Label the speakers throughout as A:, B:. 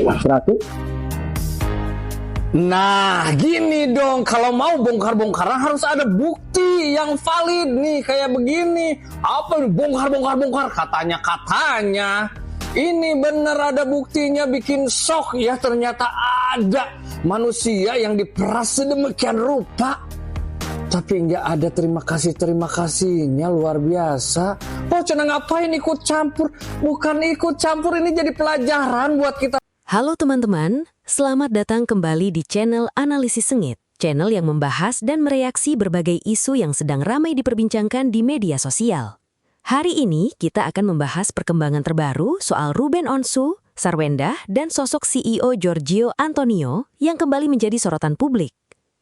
A: Berarti? Nah, gini dong, kalau mau bongkar-bongkaran harus ada bukti yang valid nih, kayak begini. Apa nih, bongkar, katanya. Ini bener ada buktinya, bikin shock ya, ternyata ada manusia yang diperas sedemikian rupa. Tapi nggak ada terima kasihnya, luar biasa. Oh, Cina ngapain ikut campur? Bukan ikut campur, ini jadi pelajaran buat kita.
B: Halo teman-teman, selamat datang kembali di channel Analisis Sengit, channel yang membahas dan mereaksi berbagai isu yang sedang ramai diperbincangkan di media sosial. Hari ini kita akan membahas perkembangan terbaru soal Ruben Onsu, Sarwenda, dan sosok CEO Giorgio Antonio yang kembali menjadi sorotan publik.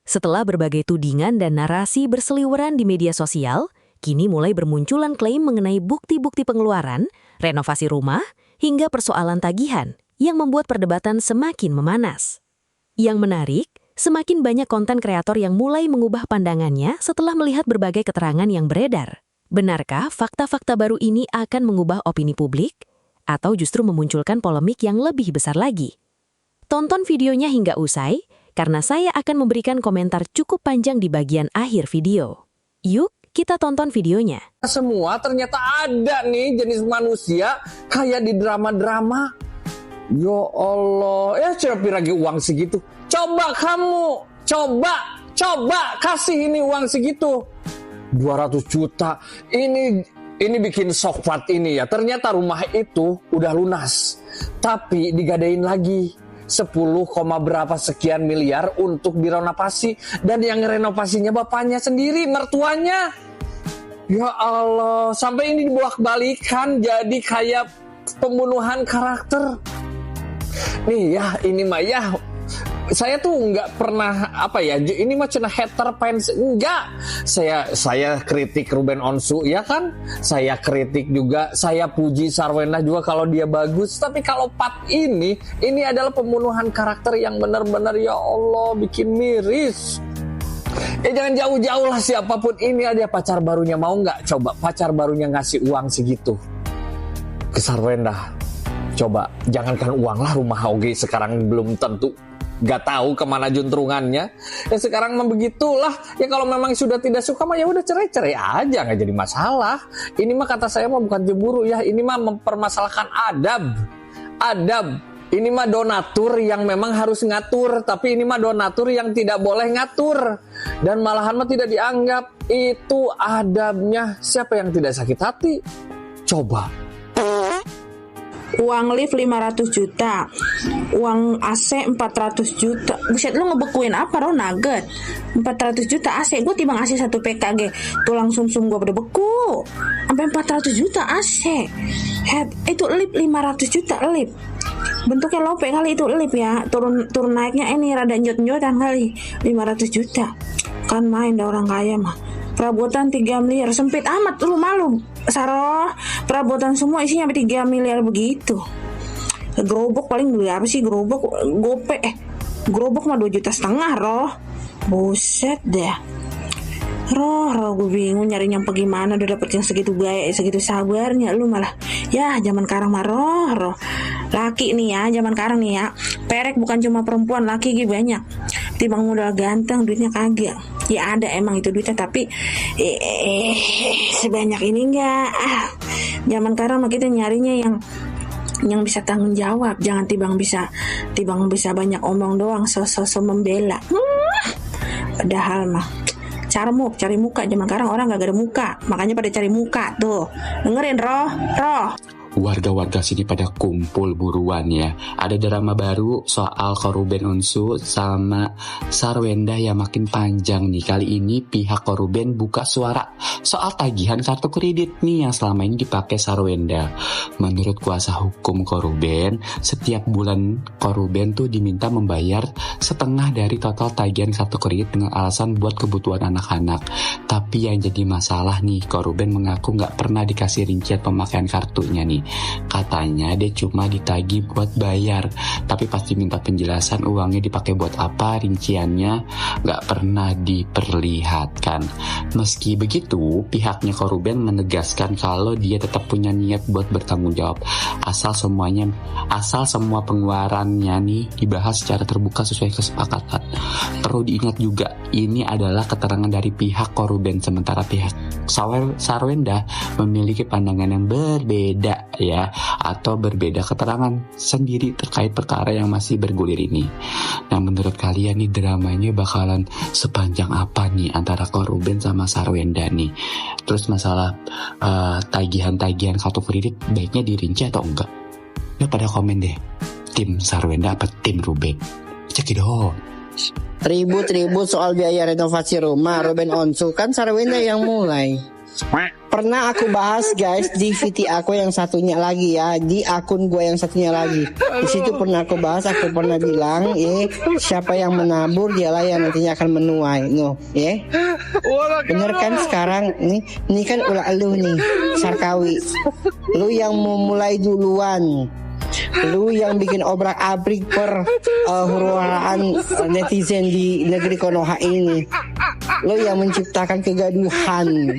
B: Setelah berbagai tudingan dan narasi berseliweran di media sosial, kini mulai bermunculan klaim mengenai bukti-bukti pengeluaran, renovasi rumah, hingga persoalan tagihan yang membuat perdebatan semakin memanas. Yang menarik, semakin banyak konten kreator yang mulai mengubah pandangannya setelah melihat berbagai keterangan yang beredar. Benarkah fakta-fakta baru ini akan mengubah opini publik? Atau justru memunculkan polemik yang lebih besar lagi? Tonton videonya hingga usai, karena saya akan memberikan komentar cukup panjang di bagian akhir video. Yuk, kita tonton videonya.
A: Semua ternyata ada nih jenis manusia kayak di drama-drama. Ya Allah, siapa lagi uang segitu? Coba kamu, coba kasih ini uang segitu. 200 juta, ini bikin shock part ini ya. Ternyata rumah itu udah lunas, tapi digadain lagi 10, berapa sekian miliar untuk direnovasi. Dan yang renovasinya bapaknya sendiri, mertuanya. Ya Allah, sampai ini dibolak-balikan jadi kayak pembunuhan karakter. Nih ya, ini mah ya, saya tuh nggak pernah ini mah cina hater fans, enggak. Saya kritik Ruben Onsu ya kan, saya kritik juga, saya puji Sarwenda juga kalau dia bagus. Tapi kalau part ini adalah pembunuhan karakter yang benar-benar ya Allah bikin miris. Jangan jauh-jauh lah, siapapun ini ada pacar barunya, mau nggak coba pacar barunya ngasih uang segitu ke Sarwenda? Coba, jangankan uang lah, rumah oge sekarang belum tentu, gak tahu kemana juntrungannya. Ya sekarang mah begitulah. Ya kalau memang sudah tidak suka mah ya udah cerai aja, nggak jadi masalah. Ini mah kata saya mah bukan cemburu ya, ini mah mempermasalahkan adab. Ini mah donatur yang memang harus ngatur, tapi ini mah donatur yang tidak boleh ngatur. Dan malahan mah tidak dianggap. Itu adabnya. Siapa yang tidak sakit hati? Coba.
C: Uang lift 500 juta, uang AC 400 juta. Buset, lu ngebekuin apa, Ro? Nugget 400 juta AC. Gue timbang AC 1 PKG, tulang sumsum gue pada beku. Sampai 400 juta AC. Itu lift 500 juta lift. Bentuknya lope kali itu lift ya. Turun naiknya ini rada njot-njotan kali. 500 juta. Kan main dah orang kaya mah. Perabotan 3 miliar, sempit amat rumah lu, Saroh. Perabotan semua isinya 3 miliar begitu. Gerobok paling beli apa sih, gerobok gope, gerobok mah 2,5 juta, Roh. Buset deh. Roh, gue bingung nyari nyampe gimana udah dapet yang segitu gaya, segitu sabarnya lu malah. Ya, zaman sekarang mah roh. Laki nih ya, zaman sekarang nih ya. Perek bukan cuma perempuan, laki gitu banyak. Timbang modal ganteng, duitnya kagak. Ya ada emang itu duitnya, tapi sebanyak ini enggak. Zaman sekarang mah kita nyarinya yang bisa tanggung jawab, jangan timbang bisa banyak omong doang, sosok membela. Padahal mah cari muka, zaman sekarang orang gak ada muka, makanya pada cari muka tuh. Dengerin roh.
D: Warga-warga sini pada kumpul buruan ya. Ada drama baru soal Ruben Onsu sama Sarwenda yang makin panjang nih. Kali ini pihak Ruben buka suara soal tagihan kartu kredit nih yang selama ini dipakai Sarwenda. Menurut kuasa hukum Ruben, setiap bulan Ruben tuh diminta membayar setengah dari total tagihan kartu kredit dengan alasan buat kebutuhan anak-anak. Tapi yang jadi masalah nih, Ruben mengaku nggak pernah dikasih rincian pemakaian kartunya nih. katanya dia cuma ditagih buat bayar, tapi pasti minta penjelasan uangnya dipakai buat apa, rinciannya nggak pernah diperlihatkan. Meski begitu, pihaknya Koruben menegaskan kalau dia tetap punya niat buat bertanggung jawab asal semua pengeluarannya nih dibahas secara terbuka sesuai kesepakatan. Perlu diingat juga, ini adalah keterangan dari pihak Koruben, sementara pihak Sarwenda memiliki pandangan yang berbeda ya, atau berbeda keterangan sendiri terkait perkara yang masih bergulir ini. Nah, menurut kalian nih dramanya bakalan sepanjang apa nih antara Koruben sama Sarwenda nih? Terus masalah tagihan-tagihan kartu kredit baiknya dirinci atau enggak? Ya pada komen deh, tim Sarwenda apa tim Ruben? Cekidot.
E: Ribut-ribut soal biaya renovasi rumah Ruben Onsu, kan Sarwenda yang mulai. Pernah aku bahas guys di VT aku yang satunya lagi ya, di akun gue yang satunya lagi. Di situ pernah aku bahas, aku pernah bilang, siapa yang menabur dialah yang nantinya akan menuai. Bener kan sekarang ini kan ulah lu nih, Sarkawi. Lu yang memulai duluan. Lu yang bikin obrak-abrik per huru-haraan netizen di negeri Konoha ini. Lu yang menciptakan kegaduhan.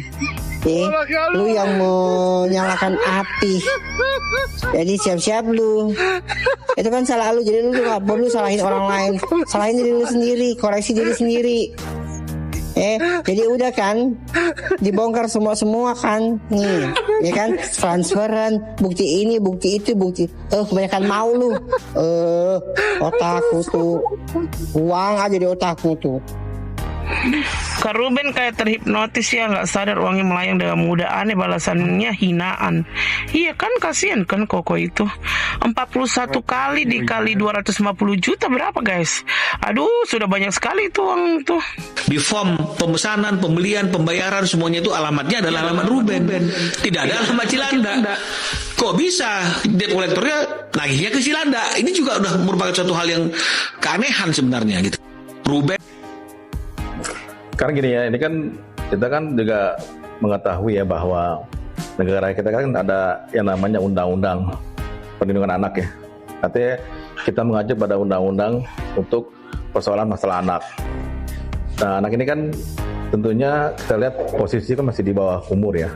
E: Lu yang menyalakan api. Jadi siap-siap lu. Itu kan salah lu. Jadi lu gak perlu salahin orang lain. Salahin diri lu sendiri. Koreksi diri sendiri. Jadi udah kan dibongkar semua kan nih, ya kan, transferan, bukti ini, bukti itu, bukti kebanyakan mau lu, otakku tuh uang aja di otakku tuh.
F: Kak Ruben kayak terhipnotis ya, nggak sadar uangnya melayang dengan mudah. Aneh balasannya hinaan. Iya kan, kasihan kan Koko itu. 41 kali dikali 250 juta berapa guys? Aduh, sudah banyak sekali itu uang tuh.
G: Di form pemesanan, pembelian, pembayaran semuanya itu alamatnya adalah alamat Ruben. Tidak ada alamat Cilanda. Kok bisa debt collectornya nagihnya ke Cilanda? Ini juga udah merupakan suatu hal yang keanehan sebenarnya gitu. Ruben.
H: Karena gini ya, ini kan kita kan juga mengetahui ya bahwa negara kita kan ada yang namanya undang-undang perlindungan anak ya. Artinya kita mengacu pada undang-undang untuk persoalan masalah anak. Nah, anak ini kan tentunya kita lihat posisi kan masih di bawah umur ya.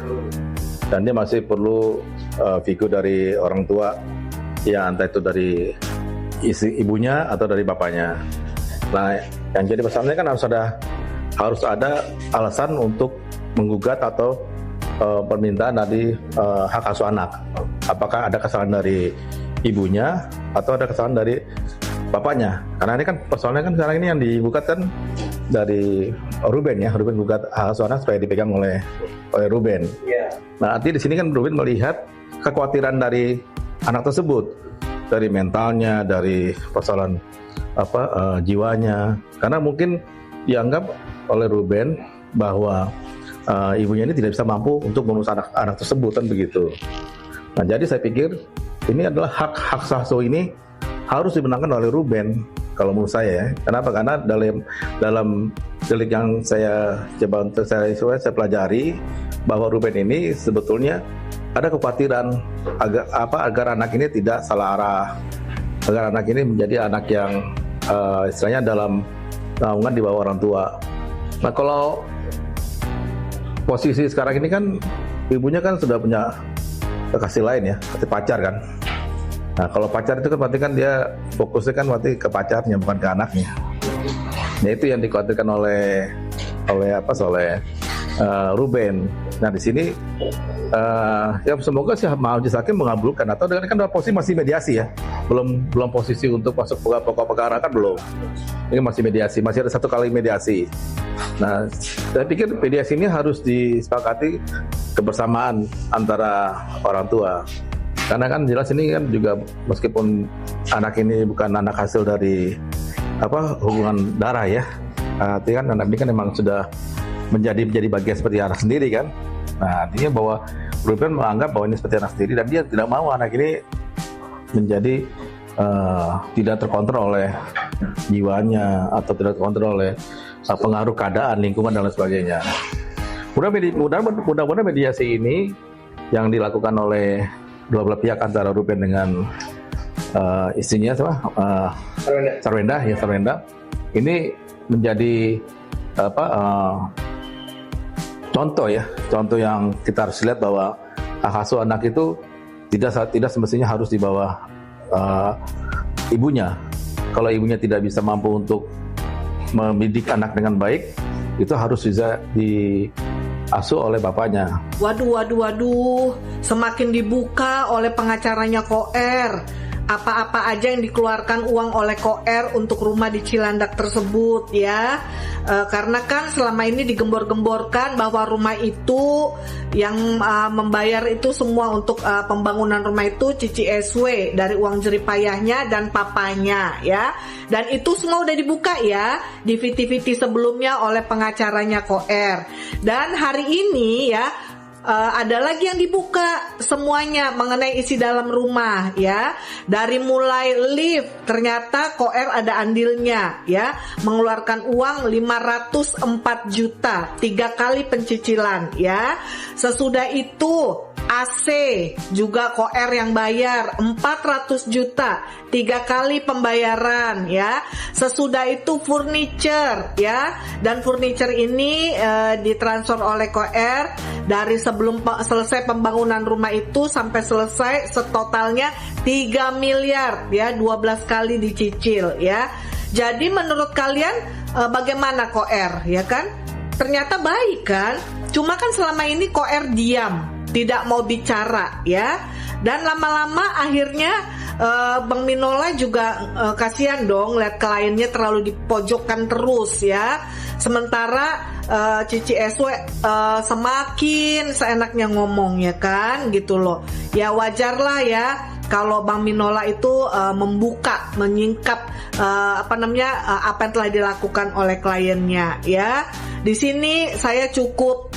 H: Dan dia masih perlu figur dari orang tua, ya entah itu dari ibunya atau dari bapaknya. Nah, yang jadi masalahnya kan harus ada alasan untuk menggugat atau permintaan dari hak asuh anak. Apakah ada kesalahan dari ibunya atau ada kesalahan dari bapaknya? Karena ini kan persoalannya kan sekarang ini yang digugat kan dari Ruben ya. Ruben gugat hak asuh anak supaya dipegang oleh Ruben. Nah, nanti di sini kan Ruben melihat kekhawatiran dari anak tersebut, dari mentalnya, dari persoalan jiwanya. Karena mungkin dianggap oleh Ruben bahwa ibunya ini tidak bisa mampu untuk mengurus anak tersebut kan begitu. Nah, jadi saya pikir ini adalah hak asuh ini harus dimenangkan oleh Ruben kalau menurut saya ya. Kenapa? Karena dalam delik yang saya coba untuk saya pelajari bahwa Ruben ini sebetulnya ada kekhawatiran agar anak ini tidak salah arah, agar anak ini menjadi anak yang istilahnya dalam naungan di bawah orang tua. Nah, kalau posisi sekarang ini kan ibunya kan sudah punya kekasih lain ya, kekasih pacar kan. Nah, kalau pacar itu kan berarti kan dia fokusnya kan berarti ke pacarnya bukan ke anaknya. Nah, itu yang dikhawatirkan oleh Ruben. Nah, di sini ya semoga sih Majelis Hakim mengabulkan, atau dengan kan posisi masih mediasi ya, belum posisi untuk masuk pokok perkara kan belum. Ini masih mediasi, masih ada 1 kali mediasi. Nah, saya pikir mediasi ini harus disepakati kebersamaan antara orang tua. Karena kan jelas ini kan juga meskipun anak ini bukan anak hasil dari hubungan darah ya. Artinya kan anak ini kan memang sudah menjadi bagian seperti anak sendiri kan. Nah, artinya bahwa Ruben menganggap bahwa ini seperti anak sendiri dan dia tidak mau anak ini menjadi tidak terkontrol oleh jiwanya atau tidak terkontrol oleh pengaruh keadaan, lingkungan dan lain sebagainya. Mudah-mudahan mediasi ini yang dilakukan oleh dua belah pihak antara Ruben dengan istrinya Sarwenda ini menjadi contoh yang kita harus lihat bahwa hak asuh anak itu tidak semestinya harus di bawah ibunya. Kalau ibunya tidak bisa mampu untuk mendidik anak dengan baik, itu harus bisa diasuh oleh bapaknya.
I: Waduh, semakin dibuka oleh pengacaranya Koer. Apa-apa aja yang dikeluarkan uang oleh Koer untuk rumah di Cilandak tersebut ya. Karena kan selama ini digembor-gemborkan bahwa rumah itu yang membayar itu semua untuk pembangunan rumah itu Cici SW dari uang jeripayahnya dan papanya ya. Dan itu semua udah dibuka ya di VT-VT sebelumnya oleh pengacaranya Koer. Dan hari ini ya ada lagi yang dibuka semuanya mengenai isi dalam rumah ya. Dari mulai lift ternyata Koer ada andilnya ya, mengeluarkan uang 504 juta 3 kali pencicilan ya. Sesudah itu AC juga Koer yang bayar 400 juta 3 kali pembayaran ya. Sesudah itu furniture ya, dan furniture ini ditransfer oleh Koer dari sebelum selesai pembangunan rumah itu sampai selesai setotalnya 3 miliar ya, 12 kali dicicil ya. Jadi menurut kalian bagaimana Koer ya kan? Ternyata baik kan? Cuma kan selama ini Koer diam, tidak mau bicara ya. Dan lama-lama akhirnya Bang Minola juga kasihan dong lihat kliennya terlalu dipojokkan terus ya. Sementara Cici SW semakin seenaknya ngomong ya kan gitu loh. Ya wajar lah ya kalau Bang Minola itu membuka, menyingkap apa yang telah dilakukan oleh kliennya ya. Di sini saya cukup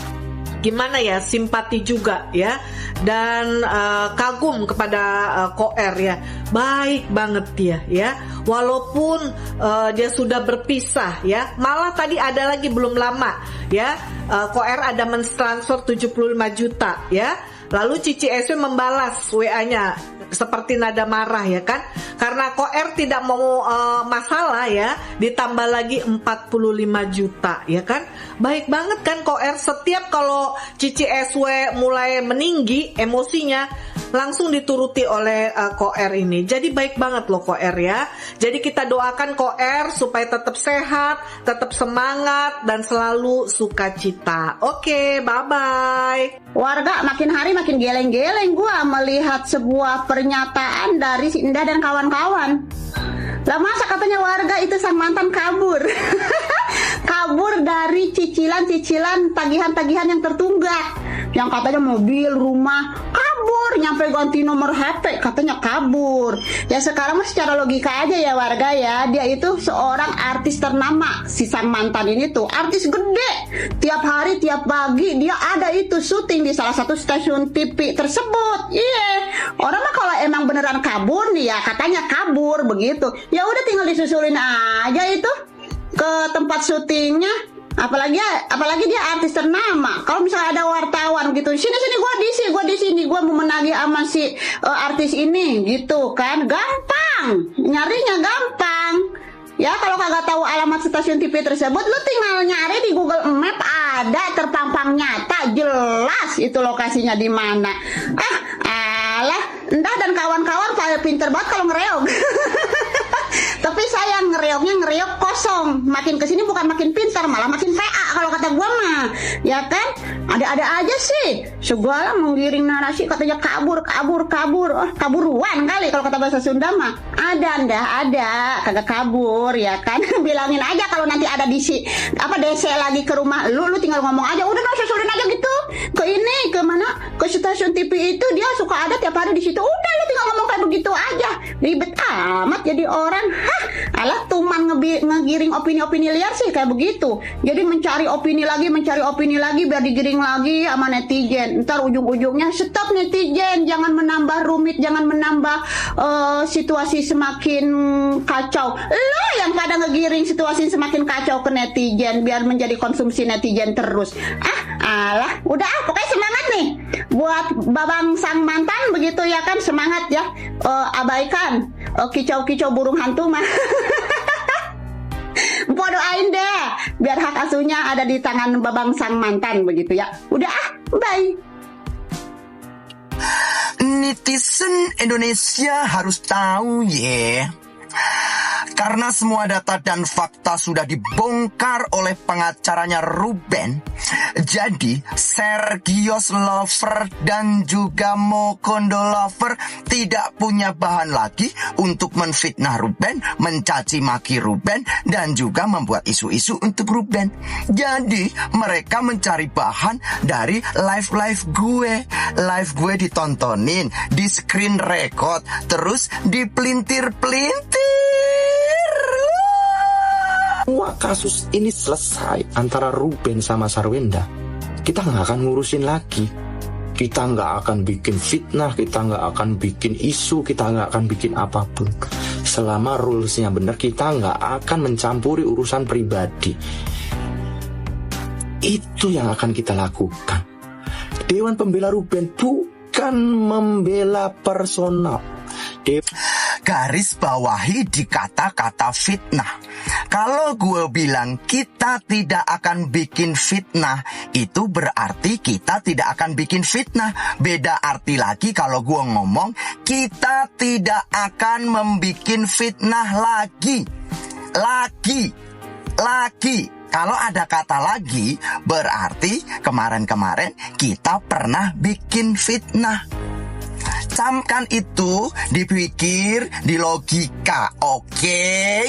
I: simpati juga ya, dan kagum kepada Koer ya, baik banget dia ya, walaupun dia sudah berpisah ya. Malah tadi ada lagi belum lama ya, Koer ada mentransfer 75 juta ya, lalu Cici SW membalas WA-nya seperti nada marah ya kan, karena Koer tidak mau masalah ya, ditambah lagi 45 juta ya kan. Baik banget kan Koer, setiap kalau Cici SW mulai meninggi emosinya langsung dituruti oleh Koer ini. Jadi baik banget loh Koer ya. Jadi kita doakan Koer supaya tetap sehat, tetap semangat dan selalu sukacita. Oke, bye-bye.
J: Warga makin hari makin geleng-geleng gua melihat sebuah pernyataan dari si Indah dan kawan-kawan. Lah masa katanya warga itu sang mantan kabur. Kabur dari cicilan-cicilan tagihan-tagihan yang tertunggak. Yang katanya mobil, rumah, kabur, nyampe ganti nomor HP, katanya kabur. Ya sekarang mah secara logika aja ya warga ya, dia itu seorang artis ternama. Si sang mantan ini tuh artis gede. Tiap hari, tiap pagi dia ada itu syuting di salah satu stasiun TV tersebut. Iya, orang mah kalau emang beneran kabur nih ya katanya kabur begitu. Ya udah tinggal disusulin aja itu ke tempat syutingnya. Apalagi dia artis ternama. Kalau misalnya ada wartawan gitu, sini gua di sini gua mau menagih sama si artis ini gitu kan, gampang, nyarinya gampang. Ya kalau kagak tahu alamat stasiun TV tersebut, lu tinggal nyari di Google Map, ada terpampang nyata jelas itu lokasinya di mana. Alah, Endah dan kawan-kawan pada pinter banget kalau ngereog. Tapi saya ngereok kosong. Makin kesini bukan makin pintar, malah makin PA kalau kata gua mah. Ya kan? Ada aja sih. Segala menggiring narasi katanya kabur. Oh, kaburuan kali kalau kata bahasa Sunda mah. Ada. Kagak kabur ya kan? Bilangin aja kalau nanti ada DC lagi ke rumah lu tinggal ngomong aja. Udah susulin aja gitu. Ke ini, ke mana? Ke stasiun TV itu dia suka ada tiap hari di situ. Udah lu tinggal ngomong kayak begitu aja. Ribet amat jadi orang. Alah tuman ngegiring opini-opini liar sih kayak begitu. Jadi mencari opini lagi biar digiring lagi sama netizen. Ntar ujung-ujungnya stop netizen, jangan menambah rumit, jangan menambah situasi semakin kacau. Lo yang kadang ngegiring situasi semakin kacau ke netizen biar menjadi konsumsi netizen terus. Alah, udah pokoknya semangat nih buat babang sang mantan begitu ya kan, semangat ya. Abaikan kicau-kicau burung hantu mah. Mpok doain deh biar hak asuhnya ada di tangan babang sang mantan begitu ya. Udah bye.
K: Netizen Indonesia harus tahu ya. Karena semua data dan fakta sudah dibongkar oleh pengacaranya Ruben, jadi Sergios Lover dan juga Mokondo Lover tidak punya bahan lagi untuk menfitnah Ruben, mencaci maki Ruben, dan juga membuat isu-isu untuk Ruben. Jadi mereka mencari bahan dari live gue. Live gue ditontonin, di screen record, terus dipelintir-pelintir.
L: Semua kasus ini selesai antara Ruben sama Sarwenda, kita nggak akan ngurusin lagi. Kita nggak akan bikin fitnah, kita nggak akan bikin isu, kita nggak akan bikin apapun. Selama rulesnya benar, kita nggak akan mencampuri urusan pribadi. Itu yang akan kita lakukan. Dewan Pembela Ruben bukan membela personal.
K: Garis bawahi di kata-kata fitnah. Kalau gue bilang kita tidak akan bikin fitnah, itu berarti kita tidak akan bikin fitnah. Beda arti lagi kalau gue ngomong kita tidak akan membikin fitnah lagi. Kalau ada kata lagi, berarti kemarin-kemarin kita pernah bikin fitnah. Camkan itu dipikir, di logika, oke?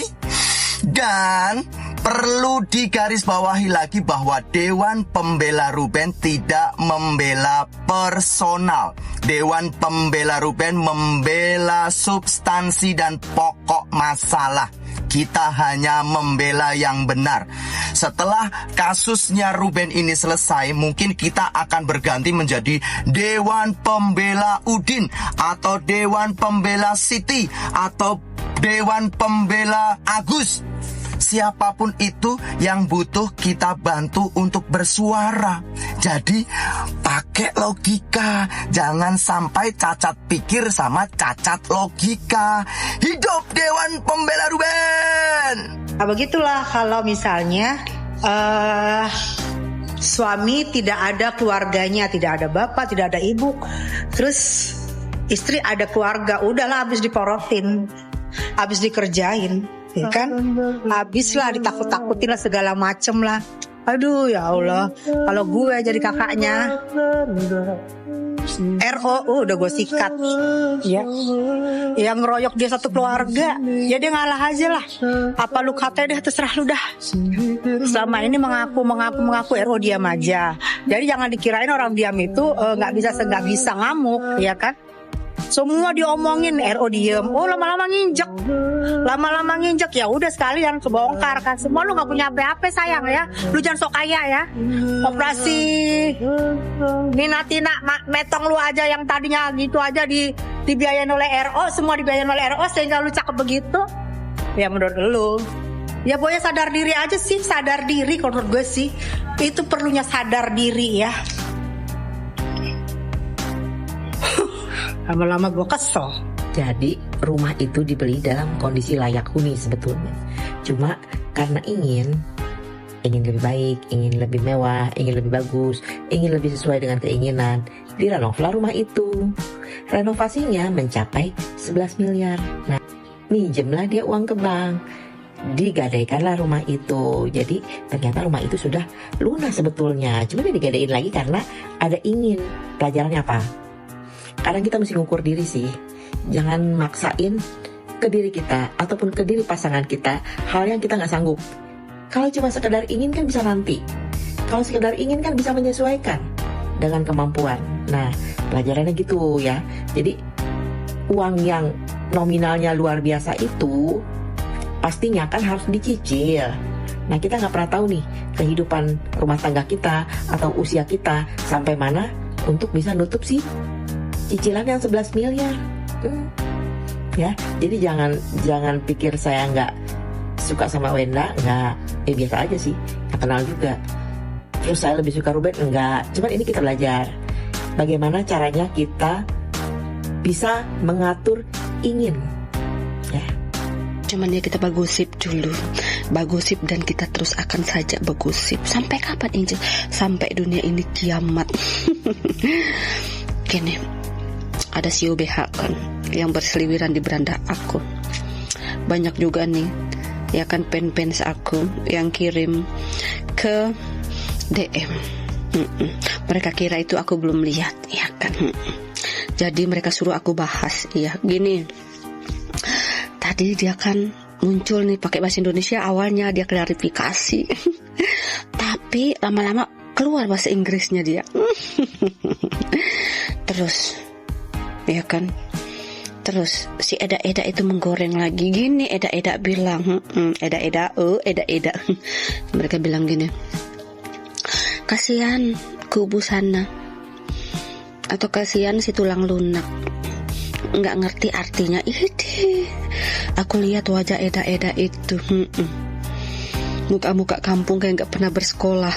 K: Dan perlu digarisbawahi lagi bahwa Dewan Pembela Ruben tidak membela personal. Dewan Pembela Ruben membela substansi dan pokok masalah. Kita hanya membela yang benar. Setelah kasusnya Ruben ini selesai, mungkin kita akan berganti menjadi Dewan Pembela Udin, atau Dewan Pembela Siti, atau Dewan Pembela Agus. Siapapun itu yang butuh kita bantu untuk bersuara. Jadi pakai logika, jangan sampai cacat pikir sama cacat logika. Hidup Dewan Pembela Ruben.
I: Nah, begitulah kalau misalnya suami tidak ada keluarganya, tidak ada bapak, tidak ada ibu, terus istri ada keluarga, udahlah habis diporotin, habis dikerjain. Ya kan, habis lah ditakut-takutin lah segala macem lah. Aduh ya Allah, kalau gue jadi kakaknya RO udah gue sikat ya. Yang ngeroyok dia satu keluarga, ya dia ngalah aja lah. Apa lu katanya deh, terserah lu dah. Selama ini mengaku RO diam aja. Jadi jangan dikirain orang diam itu nggak bisa ngamuk, ya kan? Semua diomongin RO diem, lama-lama nginjek, ya udah sekalian kebongkar kan. Semua lu nggak punya apa-apa sayang ya, lu jangan sok kaya ya. Operasi Nina Tina metong lu aja yang tadinya gitu aja dibiayain oleh RO, semua dibiayain oleh RO sehingga lu cakep begitu. Ya menurut lu, ya pokoknya sadar diri aja sih, sadar diri kalau menurut gue sih itu perlunya sadar diri ya. Lama-lama gue kesel.
M: Jadi rumah itu dibeli dalam kondisi layak huni sebetulnya. Cuma karena ingin lebih baik, ingin lebih mewah, ingin lebih bagus, ingin lebih sesuai dengan keinginan, direnovlah rumah itu. Renovasinya mencapai 11 miliar. Nah, minjemlah dia uang ke bank, digadaikanlah rumah itu. Jadi ternyata rumah itu sudah lunas sebetulnya. Cuma dia digadain lagi karena ada ingin. Pelajarannya apa? Kadang kita mesti ngukur diri sih. Jangan maksain ke diri kita ataupun ke diri pasangan kita hal yang kita nggak sanggup. Kalau cuma sekedar ingin kan bisa nanti. Kalau sekedar ingin kan bisa menyesuaikan dengan kemampuan. Nah, pelajarannya gitu ya. Jadi uang yang nominalnya luar biasa itu pastinya kan harus dicicil. Nah, kita nggak pernah tahu nih kehidupan rumah tangga kita atau usia kita sampai mana untuk bisa nutup sih cicilan yang 11 miliar. Ya, jadi jangan pikir saya nggak suka sama Wenda, nggak, biasa aja sih, nggak kenal juga. terus saya lebih suka Ruben, enggak. Cuman ini kita belajar bagaimana caranya kita bisa mengatur ingin, ya.
N: Cuman ya kita bagosip dulu, bagosip, dan kita terus akan saja bagosip. Sampai kapan Angel? Sampai dunia ini kiamat. Gini, ada CEO BH kan yang berseliweran di beranda aku. Banyak juga nih, ya kan, fans aku yang kirim ke DM. Mereka kira itu aku belum lihat, ya kan. Jadi mereka suruh aku bahas, ya. Gini, tadi dia kan muncul nih pakai bahasa Indonesia, awalnya dia klarifikasi. Tapi lama-lama keluar bahasa Inggrisnya dia. Terus, ya kan. Terus si Eda-Eda itu menggoreng lagi. Gini Eda-Eda bilang, Eda-Eda, Eda-Eda. Mereka bilang gini, kasihan kubu sana, atau kasihan si tulang lunak, nggak ngerti artinya. Ide, aku lihat wajah Eda-Eda itu, muka-muka kampung kayak nggak pernah bersekolah.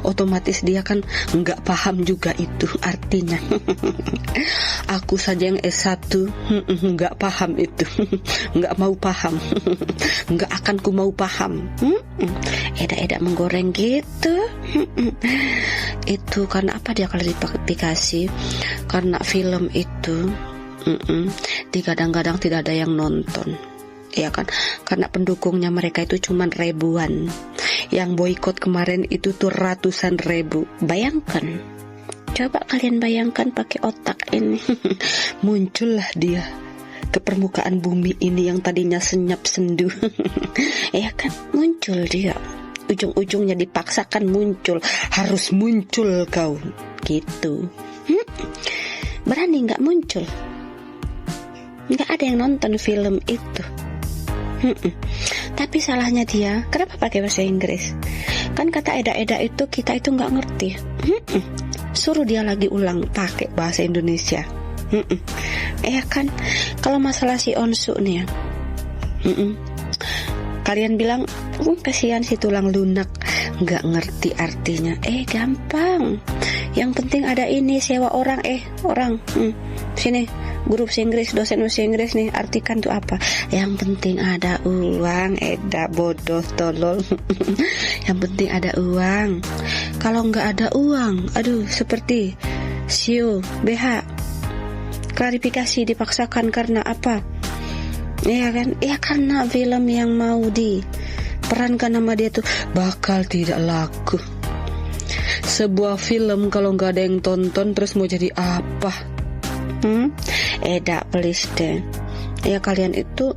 N: Otomatis dia kan nggak paham juga itu artinya. Aku saja yang S1 nggak paham itu, nggak mau paham, nggak akan ku mau paham. Eda-Eda menggoreng gitu. Itu karena apa dia klarifikasi? Karena film itu kadang-kadang tidak ada yang nonton, ya kan? Karena pendukungnya mereka itu cuma ribuan. Yang boikot kemarin itu tuh ratusan ribu. Bayangkan, coba kalian bayangkan pakai otak ini. Muncullah dia ke permukaan bumi ini yang tadinya senyap sendu. Ya kan, muncul dia. Ujung-ujungnya dipaksakan muncul. Harus muncul kau, gitu. Berani nggak muncul? Nggak ada yang nonton film itu. Tapi salahnya dia, kenapa pakai bahasa Inggris? Kan kata Eda-Eda itu kita itu nggak ngerti. Suruh dia lagi ulang pakai bahasa Indonesia. Ya kan, kalau masalah si Onsu nih ya, kalian bilang kasihan si tulang lunak, nggak ngerti artinya. Gampang. Yang penting ada ini, sewa orang. Sini, guru bahasa Inggris, dosen bahasa Inggris nih, artikan tuh apa. Yang penting ada uang. Eda bodoh tolol. Yang penting ada uang. Kalau nggak ada uang, aduh, seperti CEO BH klarifikasi dipaksakan karena apa? Ya kan? Ya karena film yang mau diperankan nama dia tuh bakal tidak laku. Sebuah film kalau nggak ada yang tonton terus mau jadi apa? Eda, please deh. Ya kalian itu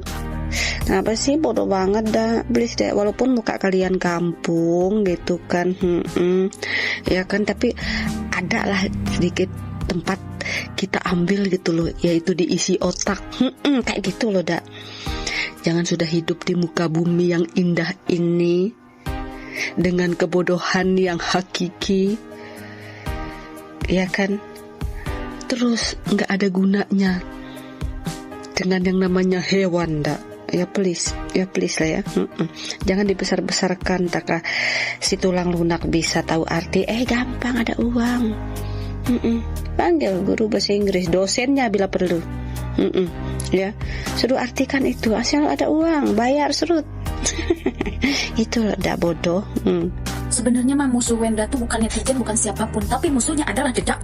N: kenapa sih bodoh banget dah, please deh. Walaupun muka kalian kampung gitu kan, ya kan, tapi ada lah sedikit tempat kita ambil gitu loh, yaitu diisi otak. Kayak gitu loh, dak. Jangan sudah hidup di muka bumi yang indah ini dengan kebodohan yang hakiki, ya kan. Terus nggak ada gunanya dengan yang namanya hewan, dak. Ya please lah ya. Jangan dibesar-besarkan. Taklah si tulang lunak bisa tahu arti. Gampang, ada uang. Panggil guru bahasa Inggris, dosennya bila perlu. Ya, suruh artikan itu. Asal ada uang, bayar surut. Itu udah bodoh.
O: Sebenarnya mah musuh Wenda tuh bukan netizen, bukan siapapun, tapi musuhnya adalah jejak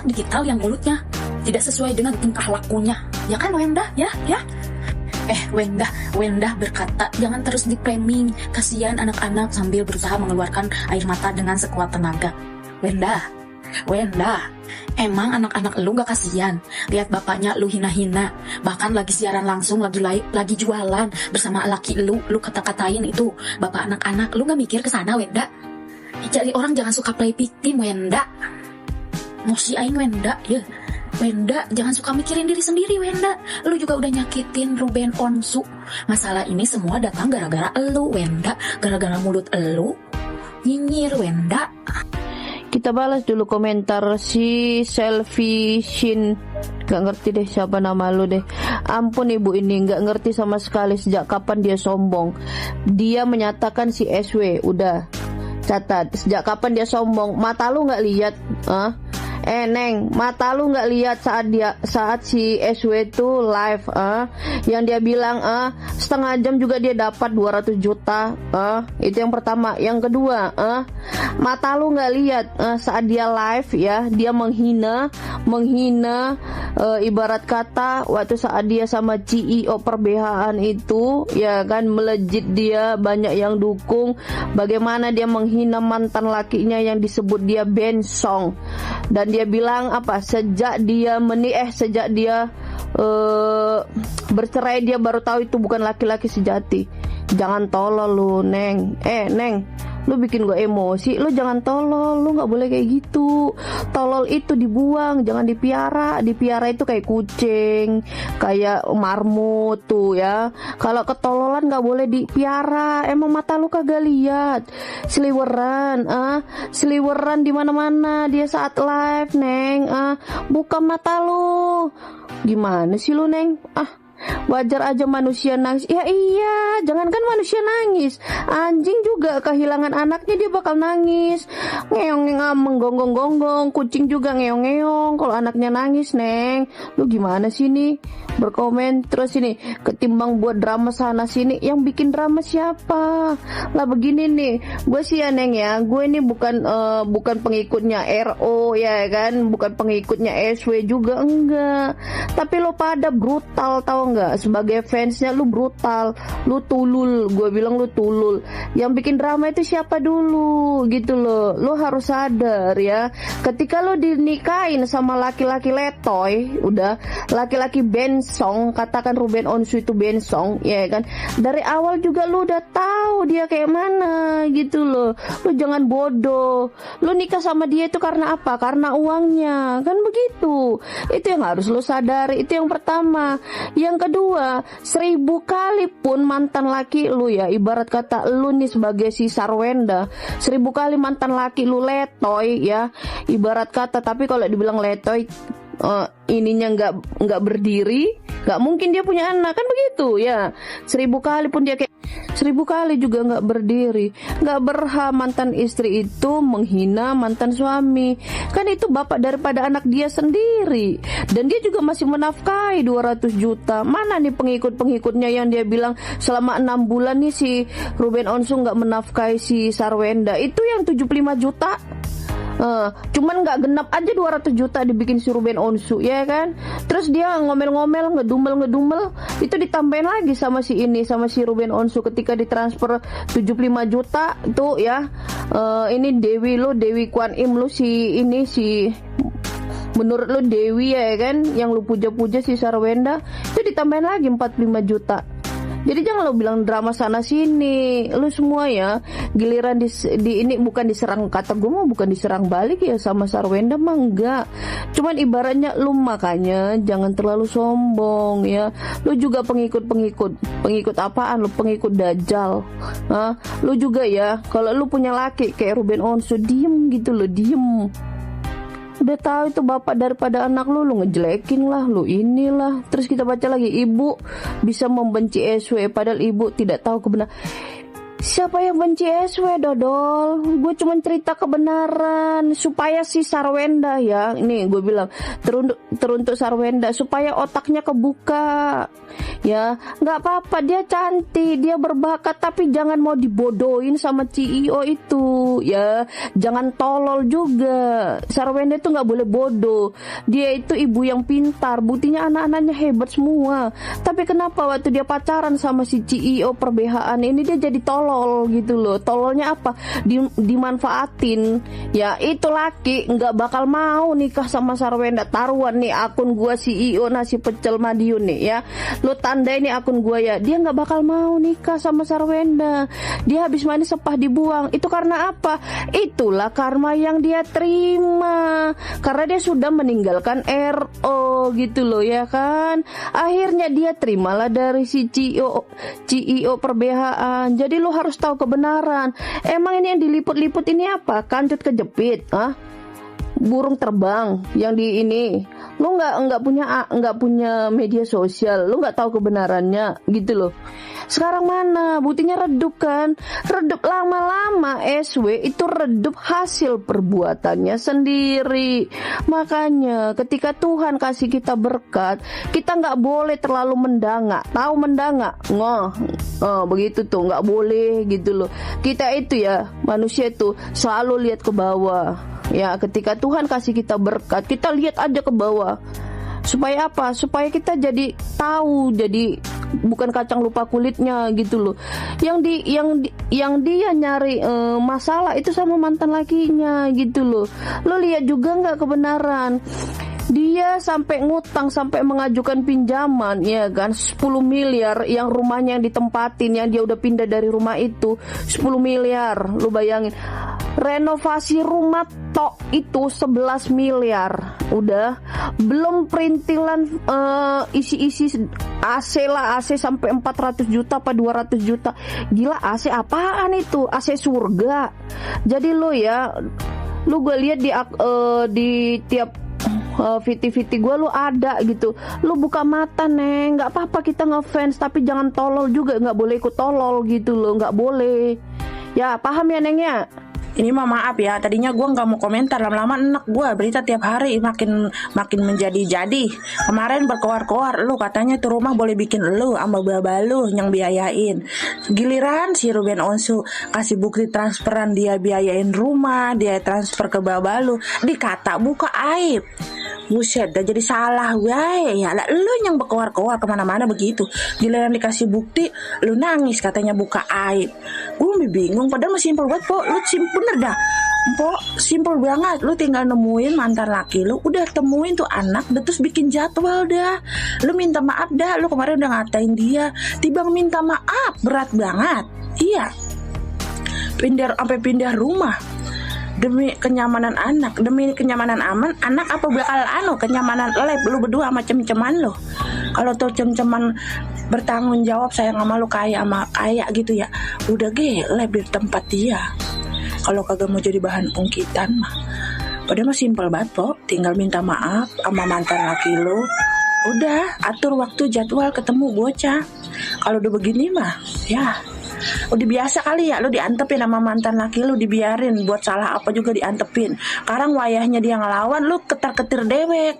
O: digital yang mulutnya tidak sesuai dengan tingkah lakunya. Ya kan Wenda? Ya. Wenda berkata jangan terus di-framing, kasihan anak-anak, sambil berusaha mengeluarkan air mata dengan sekuat tenaga. Wenda, emang anak-anak lu gak kasihan? Lihat bapaknya lu hina-hina, bahkan lagi siaran langsung, lagi jualan bersama laki lu kata-katain itu bapak anak-anak. Lu gak mikir kesana, Wenda? Jadi orang jangan suka play victim, Wenda. Mosi aing, Wenda, ya. Wenda, jangan suka mikirin diri sendiri, Wenda. Lu juga udah nyakitin Ruben Onsu. Masalah ini semua datang gara-gara elu, Wenda. Gara-gara mulut elu nyinyir, Wenda.
P: Kita balas dulu komentar si Selfie Shin. Gak ngerti deh siapa nama lu deh. Ampun ibu ini gak ngerti sama sekali sejak kapan dia sombong. Dia menyatakan si SW udah Catat, sejak kapan dia sombong? Mata lu nggak lihat? Neng, mata lu nggak lihat saat si SW itu live, yang dia bilang setengah jam juga dia dapat 200 juta, itu yang pertama. Yang kedua, mata lu nggak lihat saat dia live ya, dia menghina ibarat kata waktu saat dia sama CEO per-BH-an itu ya kan, melejit dia, banyak yang dukung, bagaimana dia menghina mantan lakinya yang disebut dia bensong. Dan dia bilang apa, sejak dia bercerai dia baru tahu itu bukan laki-laki sejati. Jangan tolol lu, Neng. Neng, lu bikin gue emosi. Lu jangan tolol, lu nggak boleh kayak gitu. Tolol itu dibuang, jangan dipiara. Dipiara itu kayak kucing, kayak marmut tuh ya. Kalau ketololan nggak boleh dipiara. Emang mata lu kagak lihat? Seliweran, seliweran di mana-mana dia saat live, Neng. Buka mata lu. Gimana sih lu, Neng? Wajar aja manusia nangis. Ya iya, jangankan manusia nangis, anjing juga kehilangan anaknya dia bakal nangis. Ngeong-ngeong, menggonggong-gonggong. Kucing juga ngeong-ngeong kalau anaknya nangis, Neng. Lu gimana sih nih berkomen terus ini, ketimbang buat drama sana sini. Yang bikin drama siapa? Lah begini nih, gue sih ya, Neng ya, gue ini bukan pengikutnya RO ya kan, bukan pengikutnya SW juga enggak. Tapi lo pada brutal, tau nggak? Sebagai fansnya lu brutal, lu tulul. Gue bilang lu tulul. Yang bikin drama itu siapa dulu gitu loh. Lu harus sadar ya, ketika lu dinikahin sama laki-laki letoy, udah laki-laki bensong, katakan Ruben Onsu itu bensong ya kan, dari awal juga lu udah tahu dia kayak mana gitu loh. Lu jangan bodoh. Lu nikah sama dia itu karena apa? Karena uangnya kan, begitu. Itu yang harus lu sadari. Itu yang pertama. Yang kedua, 1000 kali pun mantan laki lu ya, ibarat kata lu nih sebagai si Sarwenda, 1000 kali mantan laki lu letoy ya, ibarat kata. Tapi kalau dibilang letoy, ininya nggak berdiri, nggak mungkin dia punya anak kan, begitu ya. 1000 kali pun dia kayak 1000 kali juga nggak berdiri. Nggak berhak mantan istri itu menghina mantan suami. Kan itu bapak daripada anak dia sendiri. Dan dia juga masih menafkahi 200 juta. Mana nih pengikut-pengikutnya yang dia bilang selama 6 bulan nih si Ruben Onsu nggak menafkahi si Sarwenda. Itu yang 75 juta. Cuman nggak genap aja 200 juta dibikin si Ruben Onsu ya kan. Terus dia ngomel-ngomel, ngedumel, itu ditambahin lagi sama si Ruben Onsu ketika ditransfer 75 juta tuh ya. Ini Dewi Kwan Im lu menurut lu Dewi ya kan, yang lu puja-puja si Sarwenda, itu ditambahin lagi 45 juta. Jadi jangan lo bilang drama sana sini. Lu semua ya, giliran di ini bukan diserang, kata gue mah bukan diserang balik ya sama Sarwenda mah enggak. Cuman ibaratnya lu, makanya jangan terlalu sombong ya. Lu juga pengikut apaan? Lu pengikut Dajjal. Lu juga ya, kalau lu punya laki kayak Ruben Onsu, diem gitu lo, diem. Udah tahu itu bapak daripada anak lu ngejelekin lah, lu inilah. Terus kita baca lagi, ibu bisa membenci SW padahal ibu tidak tahu kebenaran. Siapa yang benci SW, Dodol? Gue cuma cerita kebenaran supaya si Sarwenda ya, ini gue bilang teruntuk Sarwenda, supaya otaknya kebuka ya. Nggak apa-apa, dia cantik, dia berbakat, tapi jangan mau dibodohin sama CEO itu ya. Jangan tolol juga. Sarwenda itu nggak boleh bodoh. Dia itu ibu yang pintar, buktinya anak-anaknya hebat semua. Tapi kenapa waktu dia pacaran sama si CEO per-BH-an ini dia jadi tolol gitu loh. Tololnya apa? Dimanfaatin ya. Itu laki nggak bakal mau nikah sama Sarwenda. Taruhan nih akun gua CEO nasi pecel Madiun nih ya, lu tandai nih akun gua ya, dia nggak bakal mau nikah sama Sarwenda. Dia habis mandi sepah dibuang. Itu karena apa? Itulah karma yang dia terima, karena dia sudah meninggalkan RO gitu loh ya kan. Akhirnya dia terimalah dari si CEO per-BH-an. Jadi lu harus tahu kebenaran. Emang ini yang diliput-liput ini apa? Kancut kejepit, burung terbang yang di ini. Lu nggak punya media sosial, lu nggak tahu kebenarannya gitu loh. Sekarang mana buktinya? Redup kan, redup lama-lama. SW itu redup hasil perbuatannya sendiri. Makanya ketika Tuhan kasih kita berkat, kita nggak boleh terlalu mendangak. Tahu mendangak? Begitu tuh, nggak boleh gitu loh. Kita itu ya manusia itu selalu lihat ke bawah. Ya, ketika Tuhan kasih kita berkat, kita lihat aja ke bawah. Supaya apa? Supaya kita jadi tahu, jadi bukan kacang lupa kulitnya gitu loh. Yang dia nyari masalah itu sama mantan lakinya gitu loh. Lo lihat juga nggak kebenaran? Dia sampai ngutang, sampai mengajukan pinjaman, ya kan, 10 miliar yang rumahnya yang ditempatin, yang dia udah pindah dari rumah itu 10 miliar. Lu bayangin, renovasi rumah tok itu 11 miliar. Udah, belum perintilan isi-isi AC lah, AC sampai 400 juta apa 200 juta. Gila, AC apaan itu? AC surga. Jadi lu ya, lu gue lihat di tiap VT gue lu ada gitu. Lu buka mata, Neng. Gak apa-apa kita ngefans, tapi jangan tolol juga. Gak boleh ikut tolol gitu loh, gak boleh. Ya paham ya, Neng ya?
C: Ini mah maaf ya, tadinya gue nggak mau komentar, lama-lama enak gue berita tiap hari makin menjadi-jadi. Kemarin berkoar-koar, lu katanya tuh rumah boleh bikin lu sama baba lu yang biayain. Giliran si Ruben Onsu kasih bukti transferan dia biayain rumah, dia transfer ke baba lu, dikata buka aib. Buset, dah jadi salah gue ya lah, lu yang berkoar-koar kemana-mana begitu. Giliran dikasih bukti, lu nangis katanya buka aib. Gue bingung, padahal masih simpel banget, Po. Lu bener dah, Po, simpel banget. Lu tinggal nemuin mantan laki lu, udah temuin tuh anak, udah terus bikin jadwal dah. Lu minta maaf dah, lu kemarin udah ngatain dia, timbang minta maaf berat banget. Iya, sampai pindah rumah demi kenyamanan anak, demi kenyamanan anak apa bakal kenyamanan lab lu berdua sama cem-ceman lu. Kalau tuh cem-ceman bertanggung jawab sayang sama lu kayak gitu ya, udah lab di tempat dia. Kalau kagak mau jadi bahan ungkitan mah, padahal mah simpel banget, Po. Tinggal minta maaf sama mantan laki lu, udah atur waktu jadwal ketemu bocah. Kalau udah begini mah ya udah biasa kali ya, lu diantepin sama mantan laki lu, dibiarin buat salah apa juga diantepin. Sekarang wayahnya dia ngelawan, lu ketar-ketir dewek,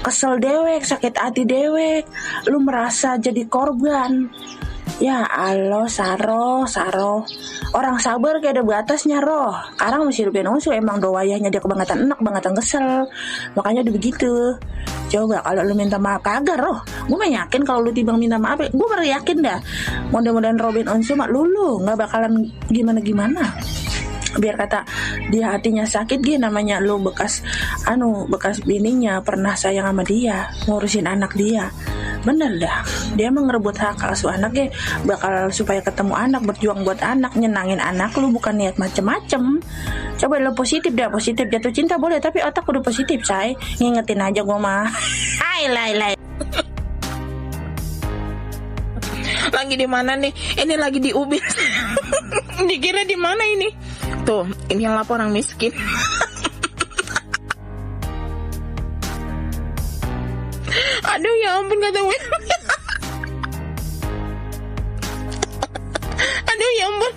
C: kesel dewek, sakit hati dewek, lu merasa jadi korban. Ya Allah, Saro, orang sabar kayak ada batasnya roh. Sekarang masih Ruben Onsu emang wayahnya dia kebangetan enak, kebangetan kesel, makanya udah begitu. Coba kalau lu minta maaf kagak roh, gue mah yakin kalau lu timbang minta maaf, gue baru yakin dah. Mudah-mudahan Ruben Onsu mah lu nggak bakalan gimana-gimana. Biar kata dia hatinya sakit, namanya lu bekas bininya pernah sayang sama dia, ngurusin anak dia. Bener dah, dia emang ngerebut hak asuh anak bakal supaya ketemu anak, berjuang buat anak, nyenangin anak lu, bukan niat macem-macem. Coba lu positif jatuh cinta boleh, tapi otak udah positif, say. Ngingetin aja gua mah. Hai.
F: Lagi di mana nih? Ini lagi di Ubin. Dikira di mana ini? Tuh, ini yang lapor orang miskin. Aduh ya ampun, kata gue. Aduh ya ampun.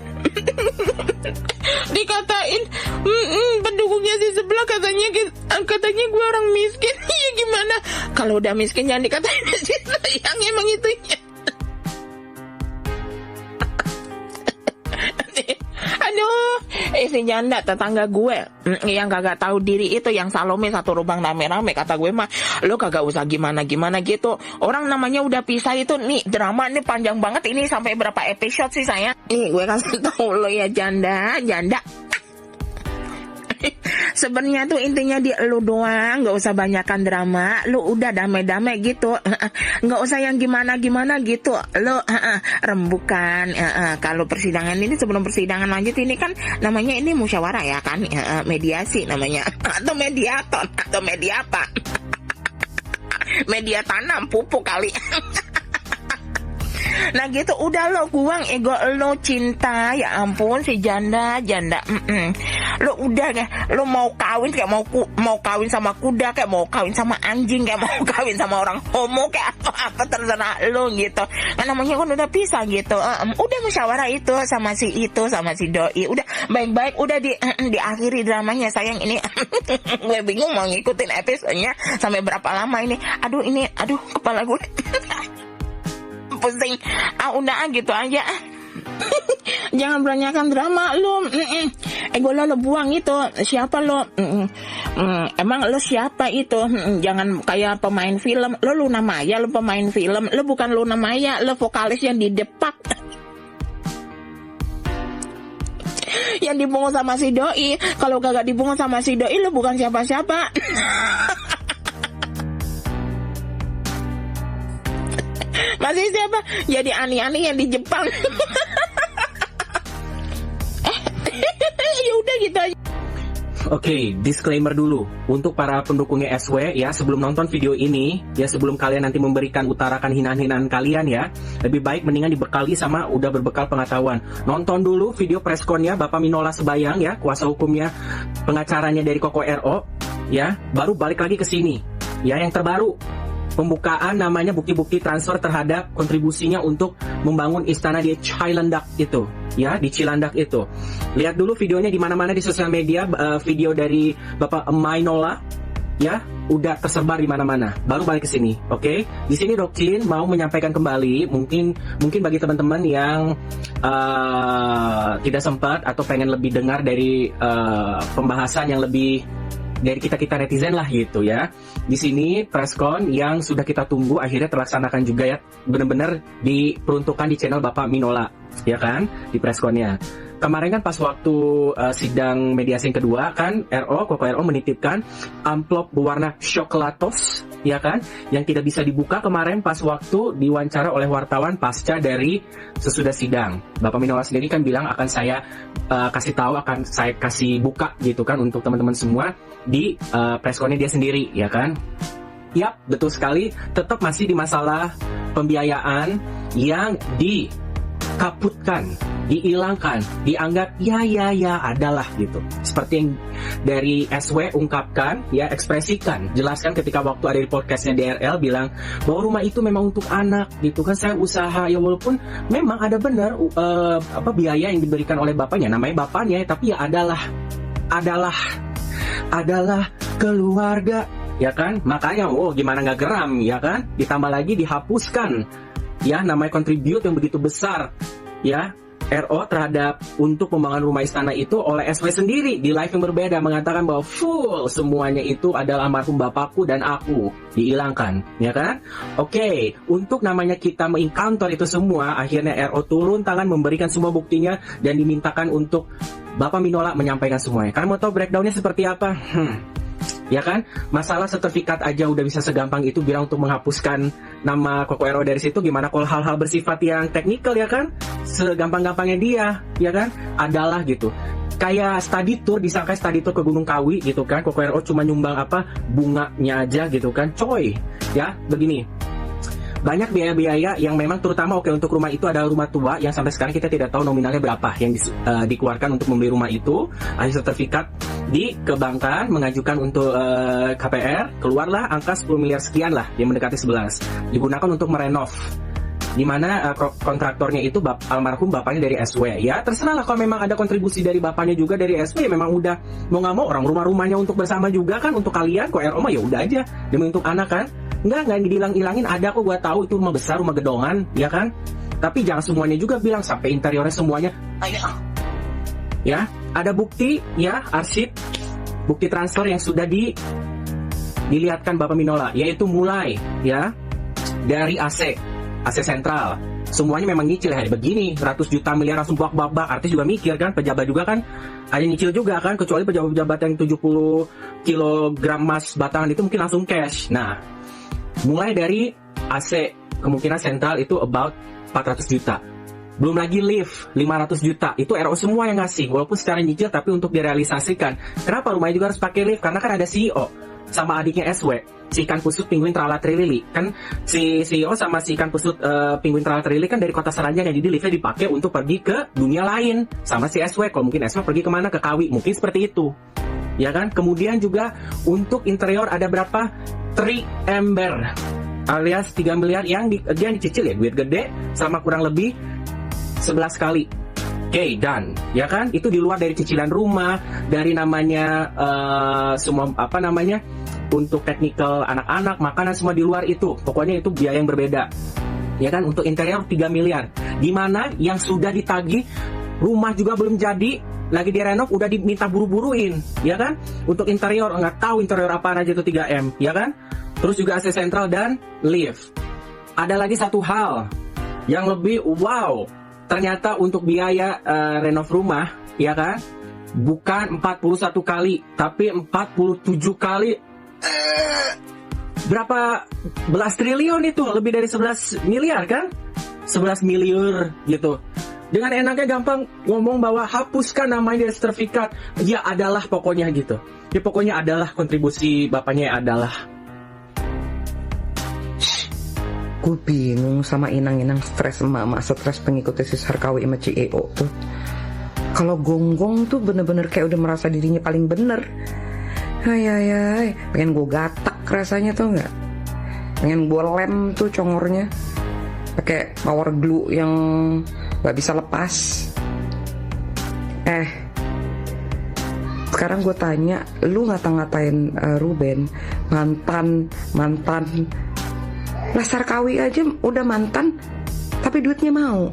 F: Dikatain pendukungnya di sebelah katanya gue orang miskin. Iya gimana? Kalau udah miskin jangan dikatain yang emang itunya. Aduh, si janda tetangga gue yang kagak tahu diri itu, yang Salome satu lubang rame-rame, kata gue mah lo kagak usah gimana gitu. Orang namanya udah pisah itu nih, drama ini panjang banget, ini sampai berapa episode sih saya? Nih gue kasih tahu lo ya, janda. Sebenarnya tuh intinya di lu doang, nggak usah banyakkan drama, lu udah damai-damai gitu, nggak usah yang gimana gitu, lu rembukan. Kalau persidangan ini, sebelum persidangan lanjut ini kan namanya ini musyawarah ya kan, mediasi namanya, atau mediator atau media apa, media tanam pupuk kali. Nah gitu, udah lo buang ego lo, cinta. Ya ampun si janda Lo udah deh, lo mau kawin kayak mau kawin sama kuda, kayak mau kawin sama anjing, kayak mau kawin sama orang homo, kayak apa terserah lo gitu. Nah, namanya kan udah pisah gitu. Udah musyawarah itu sama si doi. Udah baik-baik, udah diakhiri dramanya sayang ini. Gue bingung mau ngikutin episodenya sampai berapa lama ini. Aduh kepala gue pusing. Udah gitu aja. Jangan beranyakan drama lu. Ego lo buang itu. Siapa lo? Emang lo siapa itu? Jangan kayak pemain film. Lo Luna Maya, lo pemain film. Lo bukan Luna Maya, lo vokalis yang di Depak. Yang dibungkus sama si doi. Kalau kagak dibungkus sama si doi, lo bukan siapa-siapa. Masih siapa? Jadi Ani-Ani yang di Jepang. Ya udah gitu aja.
Q: Oke, disclaimer dulu untuk para pendukungnya SW ya, sebelum nonton video ini ya, sebelum kalian nanti memberikan utarakan hinaan-hinaan kalian ya, lebih baik mendingan dibekali sama udah berbekal pengetahuan. Nonton dulu video pressconnya Bapak Minola Sebayang ya, kuasa hukumnya, pengacaranya dari Koko RO ya, baru balik lagi ke sini ya, yang terbaru pembukaan namanya bukti-bukti transfer terhadap kontribusinya untuk membangun istana di Cilandak itu ya, di Cilandak itu. Lihat dulu videonya di mana-mana di sosial media, video dari Bapak Minola ya, udah tersebar di mana-mana. Baru balik ke sini, oke? Di sini Doklin mau menyampaikan kembali, mungkin bagi teman-teman yang tidak sempat atau pengen lebih dengar dari pembahasan yang lebih dari kita netizen lah gitu ya. Di sini presscon yang sudah kita tunggu akhirnya terlaksanakan juga ya, benar-benar diperuntukkan di channel Bapak Minola ya kan, di pressconnya. Kemarin kan pas waktu sidang mediasi yang kedua kan, Koko RO menitipkan amplop berwarna coklatos ya kan, yang tidak bisa dibuka kemarin pas waktu diwawancara oleh wartawan pasca dari sesudah sidang. Bapak Minola sendiri kan bilang akan saya kasih tahu, akan saya kasih buka gitu kan untuk teman-teman semua di pressconnya dia sendiri ya kan. Yap, betul sekali, tetap masih di masalah pembiayaan yang dikaputkan, dihilangkan, dianggap ya adalah gitu. Seperti yang dari SW ungkapkan ya, ekspresikan, jelaskan ketika waktu ada di podcastnya DRL bilang bahwa rumah itu memang untuk anak gitu kan, saya usaha ya, walaupun memang ada benar biaya yang diberikan oleh bapaknya, namanya bapaknya, tapi ya adalah keluarga ya kan. Makanya gimana nggak geram ya kan, ditambah lagi dihapuskan ya namanya kontribut yang begitu besar ya RO terhadap untuk pembangunan rumah istana itu oleh SW sendiri di live yang berbeda mengatakan bahwa full semuanya itu adalah almarhum bapakku dan aku, dihilangkan ya kan. Oke, untuk namanya kita mengencounter itu semua, akhirnya RO turun tangan memberikan semua buktinya dan dimintakan untuk Bapak Minola menyampaikan semuanya. Kalian mau tahu breakdownnya seperti apa? Ya kan, masalah sertifikat aja udah bisa segampang itu bilang untuk menghapuskan nama Koko RO dari situ. Gimana kalau hal-hal bersifat yang teknikal ya kan, segampang-gampangnya dia ya kan, adalah gitu. Kayak study tour, disangka study tour ke Gunung Kawi gitu kan, Koko RO cuma nyumbang bunganya aja gitu kan, coy ya. Begini, banyak biaya-biaya yang memang terutama untuk rumah itu adalah rumah tua yang sampai sekarang kita tidak tahu nominalnya berapa yang dikeluarkan untuk membeli rumah itu. Hasil sertifikat dikembangkan, mengajukan untuk KPR, keluarlah angka 10 miliar sekian lah, yang mendekati 11, digunakan untuk merenov, di mana kontraktornya itu almarhum bapaknya dari SW ya. Terserah lah kalau memang ada kontribusi dari bapaknya juga dari SW, memang udah mau nggak mau orang rumah-rumahnya untuk bersama juga kan, untuk kalian kok RO mah ya udah aja demi untuk anak kan. Enggak dihilang-hilangin, ada kok gua tahu itu rumah besar, rumah gedongan ya kan. Tapi jangan semuanya juga bilang sampai interiornya semuanya ya. Ada bukti ya, arsip bukti transfer yang sudah dilihatkan Bapak Minola, yaitu mulai ya dari AC sentral, semuanya memang nyicil ya, begini ratus juta miliar langsung bak-bak. Artis juga mikir kan, pejabat juga kan ada nyicil juga kan, kecuali pejabat-pejabat yang 70 kilogram emas batangan itu mungkin langsung cash. Nah, mulai dari AC kemungkinan sentral itu about 400 juta. Belum lagi lift 500 juta. Itu RO semua yang ngasih, walaupun secara nyicil tapi untuk direalisasikan. Kenapa rumahnya juga harus pakai lift? Karena kan ada CEO sama adiknya SW si ikan pusut penguin tralatrili kan, si CEO sama si ikan pusut penguin tralatrili kan dari kota Seranjang, yang jadi liftnya dipakai untuk pergi ke dunia lain sama si SW. Kalau mungkin SW pergi kemana, ke Kawi, mungkin seperti itu ya kan. Kemudian juga untuk interior ada berapa 3 ember alias 3 miliar yang dicicil ya, duit gede sama kurang lebih 11 kali. Oke, dan ya kan itu di luar dari cicilan rumah, dari namanya semua apa namanya untuk teknikal anak-anak, makanan, semua di luar itu. Pokoknya itu biaya yang berbeda. Ya kan, untuk interior 3 miliar. Dimana yang sudah ditagih, rumah juga belum jadi, lagi direnov, udah diminta buru-buruin. Ya kan, untuk interior, nggak tahu interior apaan aja itu 3M. Ya kan, terus juga AC sentral dan lift. Ada lagi satu hal yang lebih wow. Ternyata untuk biaya renov rumah, ya kan, bukan 41 kali, tapi 47 kali. Berapa belas triliun itu? Lebih dari 11 miliar kan? 11 miliar gitu. Dengan enaknya gampang ngomong bahwa hapuskan namanya dari sertifikat. Ya adalah pokoknya gitu. Ya pokoknya adalah kontribusi bapaknya adalah.
R: Gue bingung sama inang-inang stres emak-emak stres pengikutnya si Sarkawi sama CEO tuh. Kalau gonggong tuh bener-bener kayak udah merasa dirinya paling bener. Hai, pengen gue gatak rasanya tuh nggak? Pengen gue lem tuh congornya pakai power glue yang nggak bisa lepas. Sekarang gue tanya, lu ngata-ngatain Ruben mantan. Lah Sarkawi aja udah mantan, tapi duitnya mau.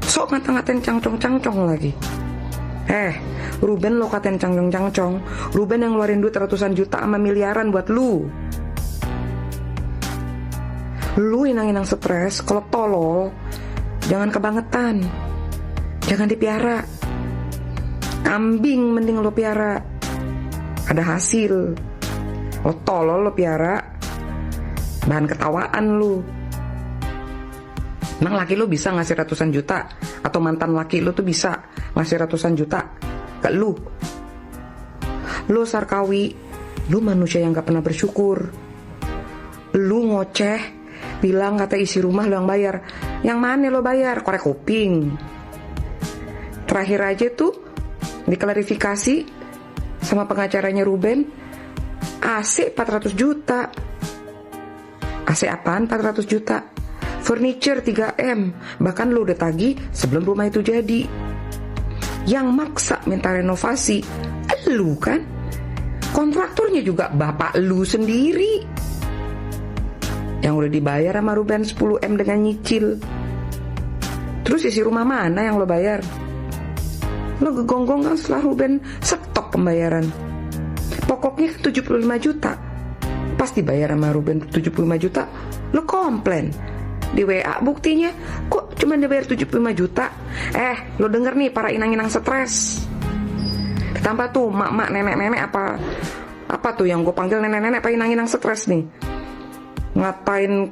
R: Sok ngata-ngatain cangcong lagi. Ruben lo katain cangcong. Ruben yang ngeluarin duit ratusan juta sama miliaran buat lu. Lu inang-inang stres, kalau tolol jangan kebangetan. Jangan dipiara. Kambing mending lo piara. Ada hasil. Lo tolol lo piara, bahan ketawaan lu. Emang laki lu bisa ngasih ratusan juta? Atau mantan laki lu tuh bisa ngasih ratusan juta ke lu? Lu Sarkawi, lu manusia yang gak pernah bersyukur. Lu ngoceh, bilang kata isi rumah lu yang bayar. Yang mana lo bayar? Korek kuping. Terakhir aja tuh diklarifikasi sama pengacaranya Ruben, AC 400 juta. AC apaan 400 juta? Furniture 3M. Bahkan lu udah tagih sebelum rumah itu jadi. Yang maksa minta renovasi lu kan? Kontraktornya juga bapak lu sendiri. Yang udah dibayar sama Ruben 10M dengan nyicil. Terus isi rumah mana yang lo bayar? Lo gegonggong kan setelah Ruben stop pembayaran. Pokoknya 75 juta. Pas dibayar sama Ruben 75 juta, lo komplain. Di WA buktinya, kok cuma dibayar 75 juta? Lo denger nih para inang-inang stres. Ditambah tuh mak-mak, nenek-nenek apa tuh yang gue panggil nenek-nenek apa inang-inang stres nih. Ngatain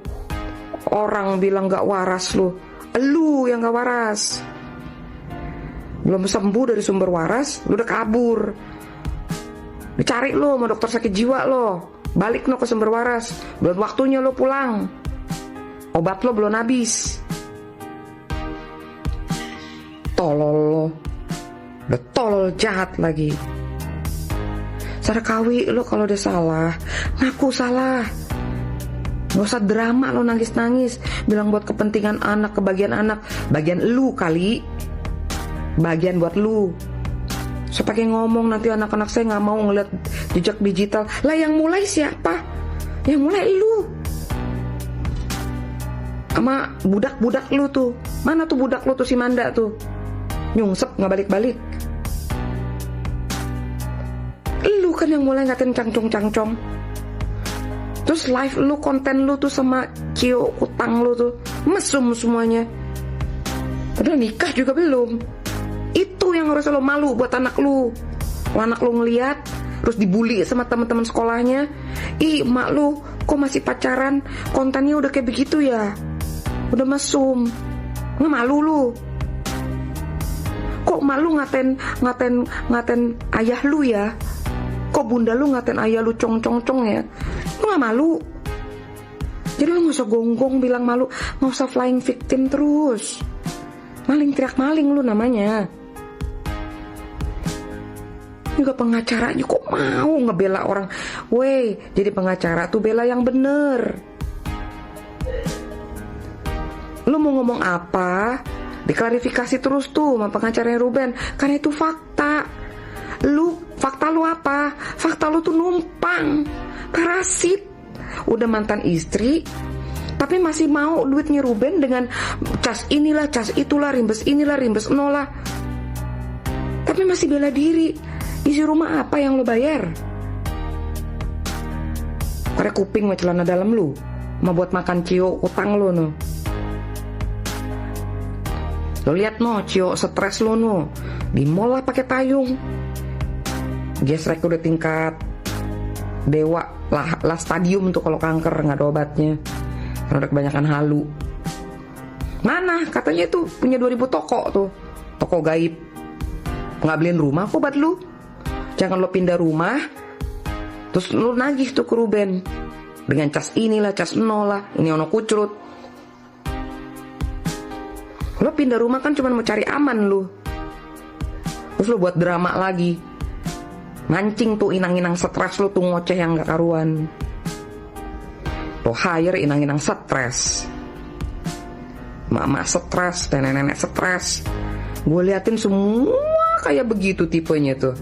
R: orang bilang gak waras lo. Lu yang gak waras. Belum sembuh dari sumber waras, lu udah kabur. Dicari lo sama dokter sakit jiwa lo. Balik lo ke sumber waras. Belum waktunya lo pulang. Obat lo belum habis. Tolol lo. Udah tolol jahat lagi. Sarkawi lo kalau udah salah, ngaku salah. Gak usah drama lo nangis-nangis. Bilang buat kepentingan anak, kebagian anak. Bagian lu kali. Bagian buat lu. Saya pakai ngomong nanti anak-anak saya gak mau ngeliat jejak digital. Lah yang mulai siapa? Yang mulai lu. Sama budak-budak lu tuh. Mana tuh budak lu tuh si Manda tuh? Nyungsep gak balik-balik. Lu kan yang mulai ngatain cangcong-cangcong. Terus live lu, konten lu tuh sama Cio utang lu tuh mesum semuanya. Padahal nikah juga belum. Itu yang harus lo malu buat anak lu. Kalau anak lu ngeliat terus dibully sama teman-teman sekolahnya, ih emak lu kok masih pacaran, kontennya udah kayak begitu ya, udah mesum. Nggak malu lu? Kok emak lu ngatain ayah lu ya? Kok bunda lu ngatain ayah lu cong-cong-cong ya? Lu gak malu? Jadi lu gak usah gonggong bilang malu, gak usah flying victim terus. Maling teriak maling lu namanya. Juga pengacaranya kok mau ngebela orang. Weh, jadi pengacara tuh bela yang bener. Lu mau ngomong apa? Diklarifikasi terus tuh sama pengacaranya Ruben. Karena itu fakta. Fakta lu apa? Fakta lu tuh numpang, parasit. Udah mantan istri, tapi masih mau duitnya Ruben dengan cas inilah, cas itulah, rimbes inilah, rimbes enolah. Tapi masih bela diri. Isi rumah apa yang lo bayar? Korek kuping sama celana dalam lu, mau buat makan cio utang lo no. Lo lihat no, cio stres lo no, di mall lah pakai payung. Gesrek udah tingkat dewa lah stadium tuh kalau kanker nggak ada obatnya, karena udah kebanyakan halu. Mana katanya itu punya 2000 toko tuh, toko gaib. Nggak beliin rumah kok buat lu. Jangan lo pindah rumah, terus lo nagih tuh ke Ruben dengan cas inilah, cas enolah, ini ono kucrut. Lo pindah rumah kan cuma mau cari aman lo. Terus lo buat drama lagi, mancing tuh inang-inang stres lo tuh ngoceh yang gak karuan. Lo hire inang-inang stres, mama stres, nenek-nenek stres. Gue liatin semua kayak begitu tipenya tuh.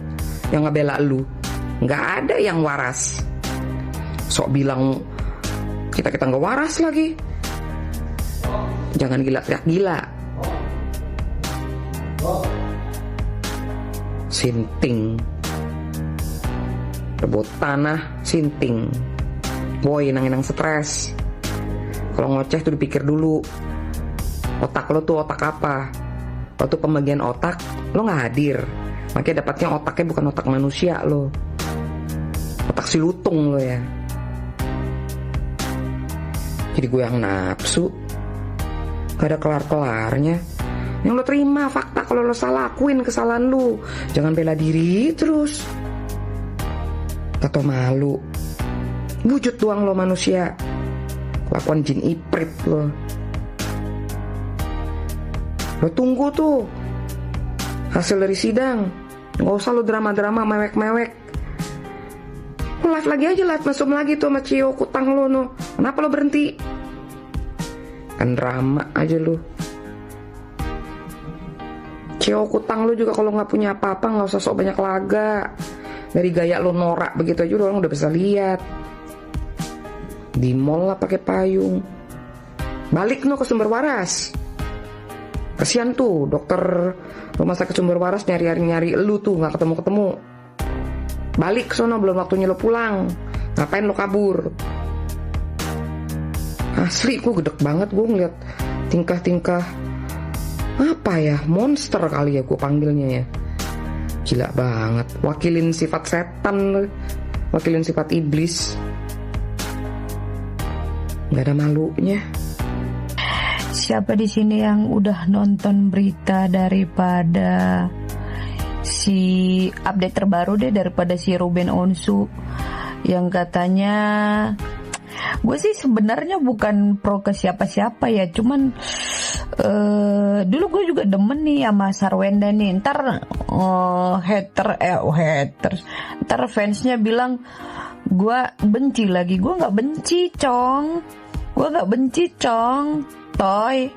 R: Yang ngebela lu, nggak ada yang waras. Sok bilang kita nggak waras lagi. Jangan gila teriak gila. Sinting, rebut tanah, sinting. Boy, inang-inang stres. Kalau ngoceh tuh dipikir dulu. Otak lo tuh otak apa? Waktu pembagian otak lo nggak hadir. Makanya dapatnya otaknya bukan otak manusia lo, otak si lutung lo ya. Jadi gue yang nafsu, gak ada kelar-kelarnya. Yang lo terima fakta, kalau lo salah akuin kesalahan lo. Jangan bela diri terus. Tato malu, wujud doang lo manusia. Kelakuan jin iprit lo. Lo tunggu tuh hasil dari sidang. Gak usah lo drama-drama mewek-mewek. Lo live lagi aja, live mesum lagi tuh sama Cio kutang lo no. Kenapa lo berhenti? Kan drama aja lo. Cio kutang lo juga kalau gak punya apa-apa gak usah sok banyak laga. Dari gaya lo norak begitu aja orang udah bisa lihat. Di mall lah pakai payung. Balik no ke Sumber Waras. Kasian tuh dokter rumah sakit Sumber Waras nyari lu tuh nggak ketemu. Balik sono, belum waktunya lo pulang. Ngapain lo kabur? Asli gue gedek banget gue ngeliat tingkah-tingkah apa ya, monster kali ya gue panggilnya ya. Gila banget, wakilin sifat setan, wakilin sifat iblis. Nggak ada malunya.
S: Siapa di sini yang udah nonton berita daripada si update terbaru deh daripada si Ruben Onsu yang katanya, gue sih sebenarnya bukan pro ke siapa-siapa ya, cuman dulu gue juga demen nih sama Sarwenda nih. Ntar haters, ntar fansnya bilang gue benci lagi. Gue nggak benci, Cong. Toy,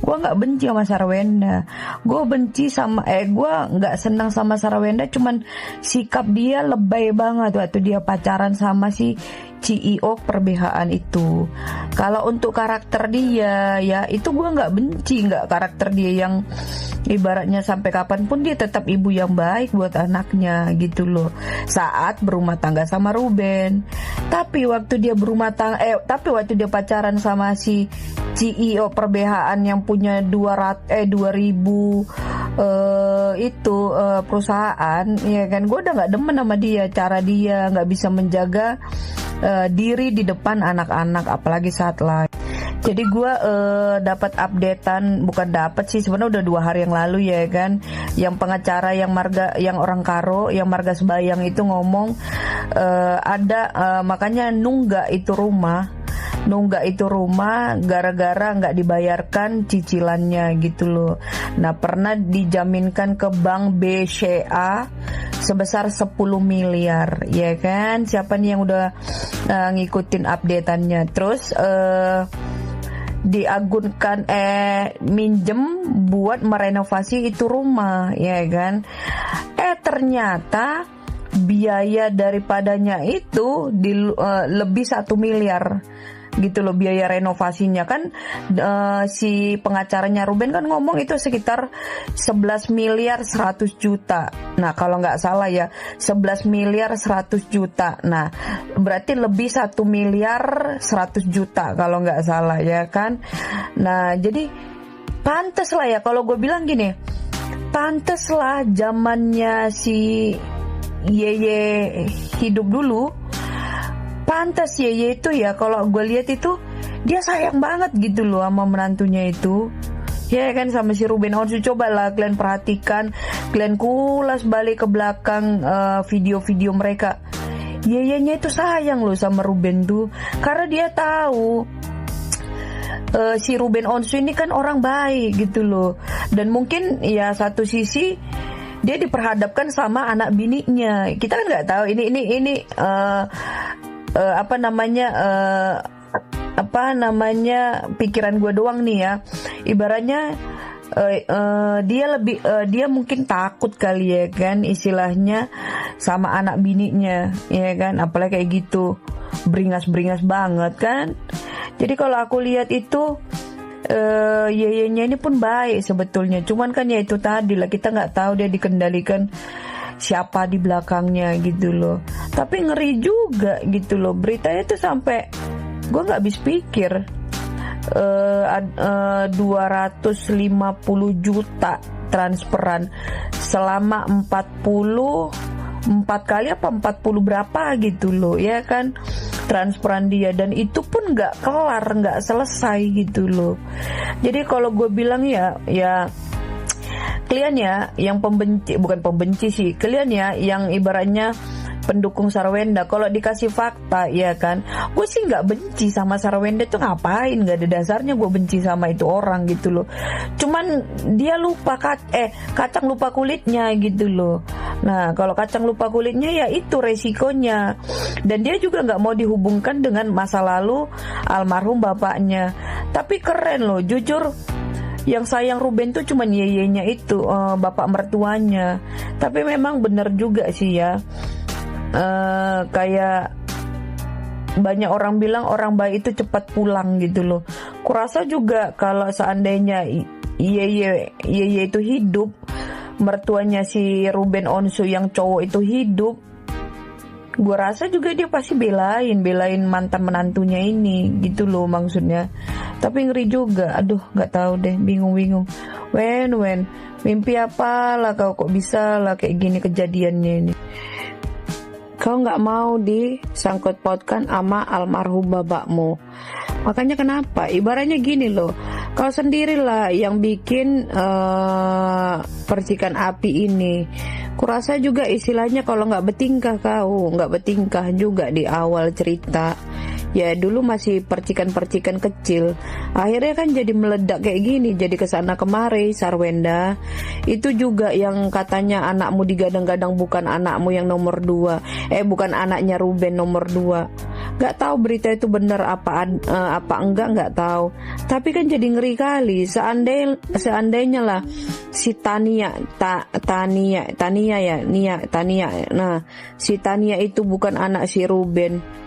S: gue nggak benci sama Sarwenda. Gue benci sama gue nggak senang sama Sarwenda, cuman sikap dia lebay banget waktu dia pacaran sama si CEO perbehaan itu. Kalau untuk karakter dia ya itu gue nggak benci, nggak karakter dia yang ibaratnya sampai kapanpun dia tetap ibu yang baik buat anaknya gitu loh. Saat berumah tangga sama Ruben, tapi waktu dia waktu dia pacaran sama si CEO perbehaan yang punya 2000 perusahaan, ya kan, gue udah nggak demen sama dia, cara dia nggak bisa menjaga diri di depan anak-anak, apalagi saat live. Jadi gue dapat updatean, bukan dapat sih, sebenarnya udah 2 hari yang lalu ya kan, yang pengacara yang orang Karo, yang Marga Sebayang itu ngomong ada makanya nunggak itu rumah gara-gara nggak dibayarkan cicilannya gitu loh. Nah, pernah dijaminkan ke bank BCA sebesar 10 miliar ya kan. Siapa nih yang udah ngikutin updateannya. Terus diagunkan minjem buat merenovasi itu rumah ya kan. Ternyata biaya daripadanya itu lebih 1 miliar gitu loh, biaya renovasinya kan. Si pengacaranya Ruben kan ngomong itu sekitar 11 miliar 100 juta. Nah, kalau nggak salah ya 11 miliar 100 juta. Nah, berarti lebih 1 miliar 100 juta kalau nggak salah ya kan. Nah, jadi pantes lah ya kalau gue bilang gini, pantes lah zamannya si Yeye hidup dulu. Pantas Yeye itu ya, kalau gue lihat itu dia sayang banget gitu loh sama menantunya itu. Ya kan, sama si Ruben Onsu. Coba lah kalian perhatikan, kalian kulas balik ke belakang video-video mereka. Yeyenya itu sayang loh sama Ruben tuh, karena dia tahu si Ruben Onsu ini kan orang baik gitu loh. Dan mungkin ya satu sisi dia diperhadapkan sama anak bininya. Kita kan nggak tahu ini pikiran gue doang nih ya. Ibaratnya dia mungkin takut kali ya kan, istilahnya sama anak bininya ya kan, apalagi kayak gitu beringas banget kan. Jadi kalau aku lihat itu Yeyenya ini pun baik sebetulnya, cuman kan ya itu tadi lah, kita nggak tahu dia dikendalikan siapa di belakangnya gitu loh. Tapi ngeri juga gitu loh, beritanya tuh sampai gue nggak habis pikir. 250 juta transferan selama 44 kali apa 40 berapa gitu loh ya kan, transferan dia, dan itu pun nggak kelar, nggak selesai gitu loh. Jadi kalau gue bilang ya kalian ya yang bukan pembenci sih, kalian ya yang ibaratnya pendukung Sarwenda, kalau dikasih fakta ya kan, gue sih nggak benci sama Sarwenda tuh, ngapain, nggak ada dasarnya gue benci sama itu orang gitu loh. Cuman dia lupa kacang lupa kulitnya gitu loh. Nah, kalau kacang lupa kulitnya ya itu resikonya. Dan dia juga nggak mau dihubungkan dengan masa lalu almarhum bapaknya. Tapi keren loh, jujur. Yang sayang Ruben tuh cuman yeyenya itu, bapak mertuanya. Tapi memang bener juga sih ya, kayak banyak orang bilang orang baik itu cepat pulang gitu loh. Kurasa juga kalau seandainya Yeye itu hidup, mertuanya si Ruben Onsu yang cowok itu hidup, gue rasa juga dia pasti belain mantan menantunya ini gitu loh maksudnya. Tapi ngeri juga, aduh nggak tahu deh, bingung. Wen mimpi apa lah kau, kok bisa lah kayak gini kejadiannya ini. Kau nggak mau disangkut pautkan sama almarhum bapakmu. Makanya kenapa? Ibaratnya gini loh, kau sendirilah yang bikin percikan api ini. Kurasa juga istilahnya kalau nggak bertingkah juga di awal cerita. Ya dulu masih percikan-percikan kecil, akhirnya kan jadi meledak kayak gini, jadi kesana kemari. Sarwenda itu juga yang katanya anakmu digadang-gadang bukan anakmu yang nomor 2, bukan anaknya Ruben nomor 2. Gak tahu berita itu benar apa enggak, nggak tahu. Tapi kan jadi ngeri kali, seandainya lah si Tania. Nah, si Tania itu bukan anak si Ruben.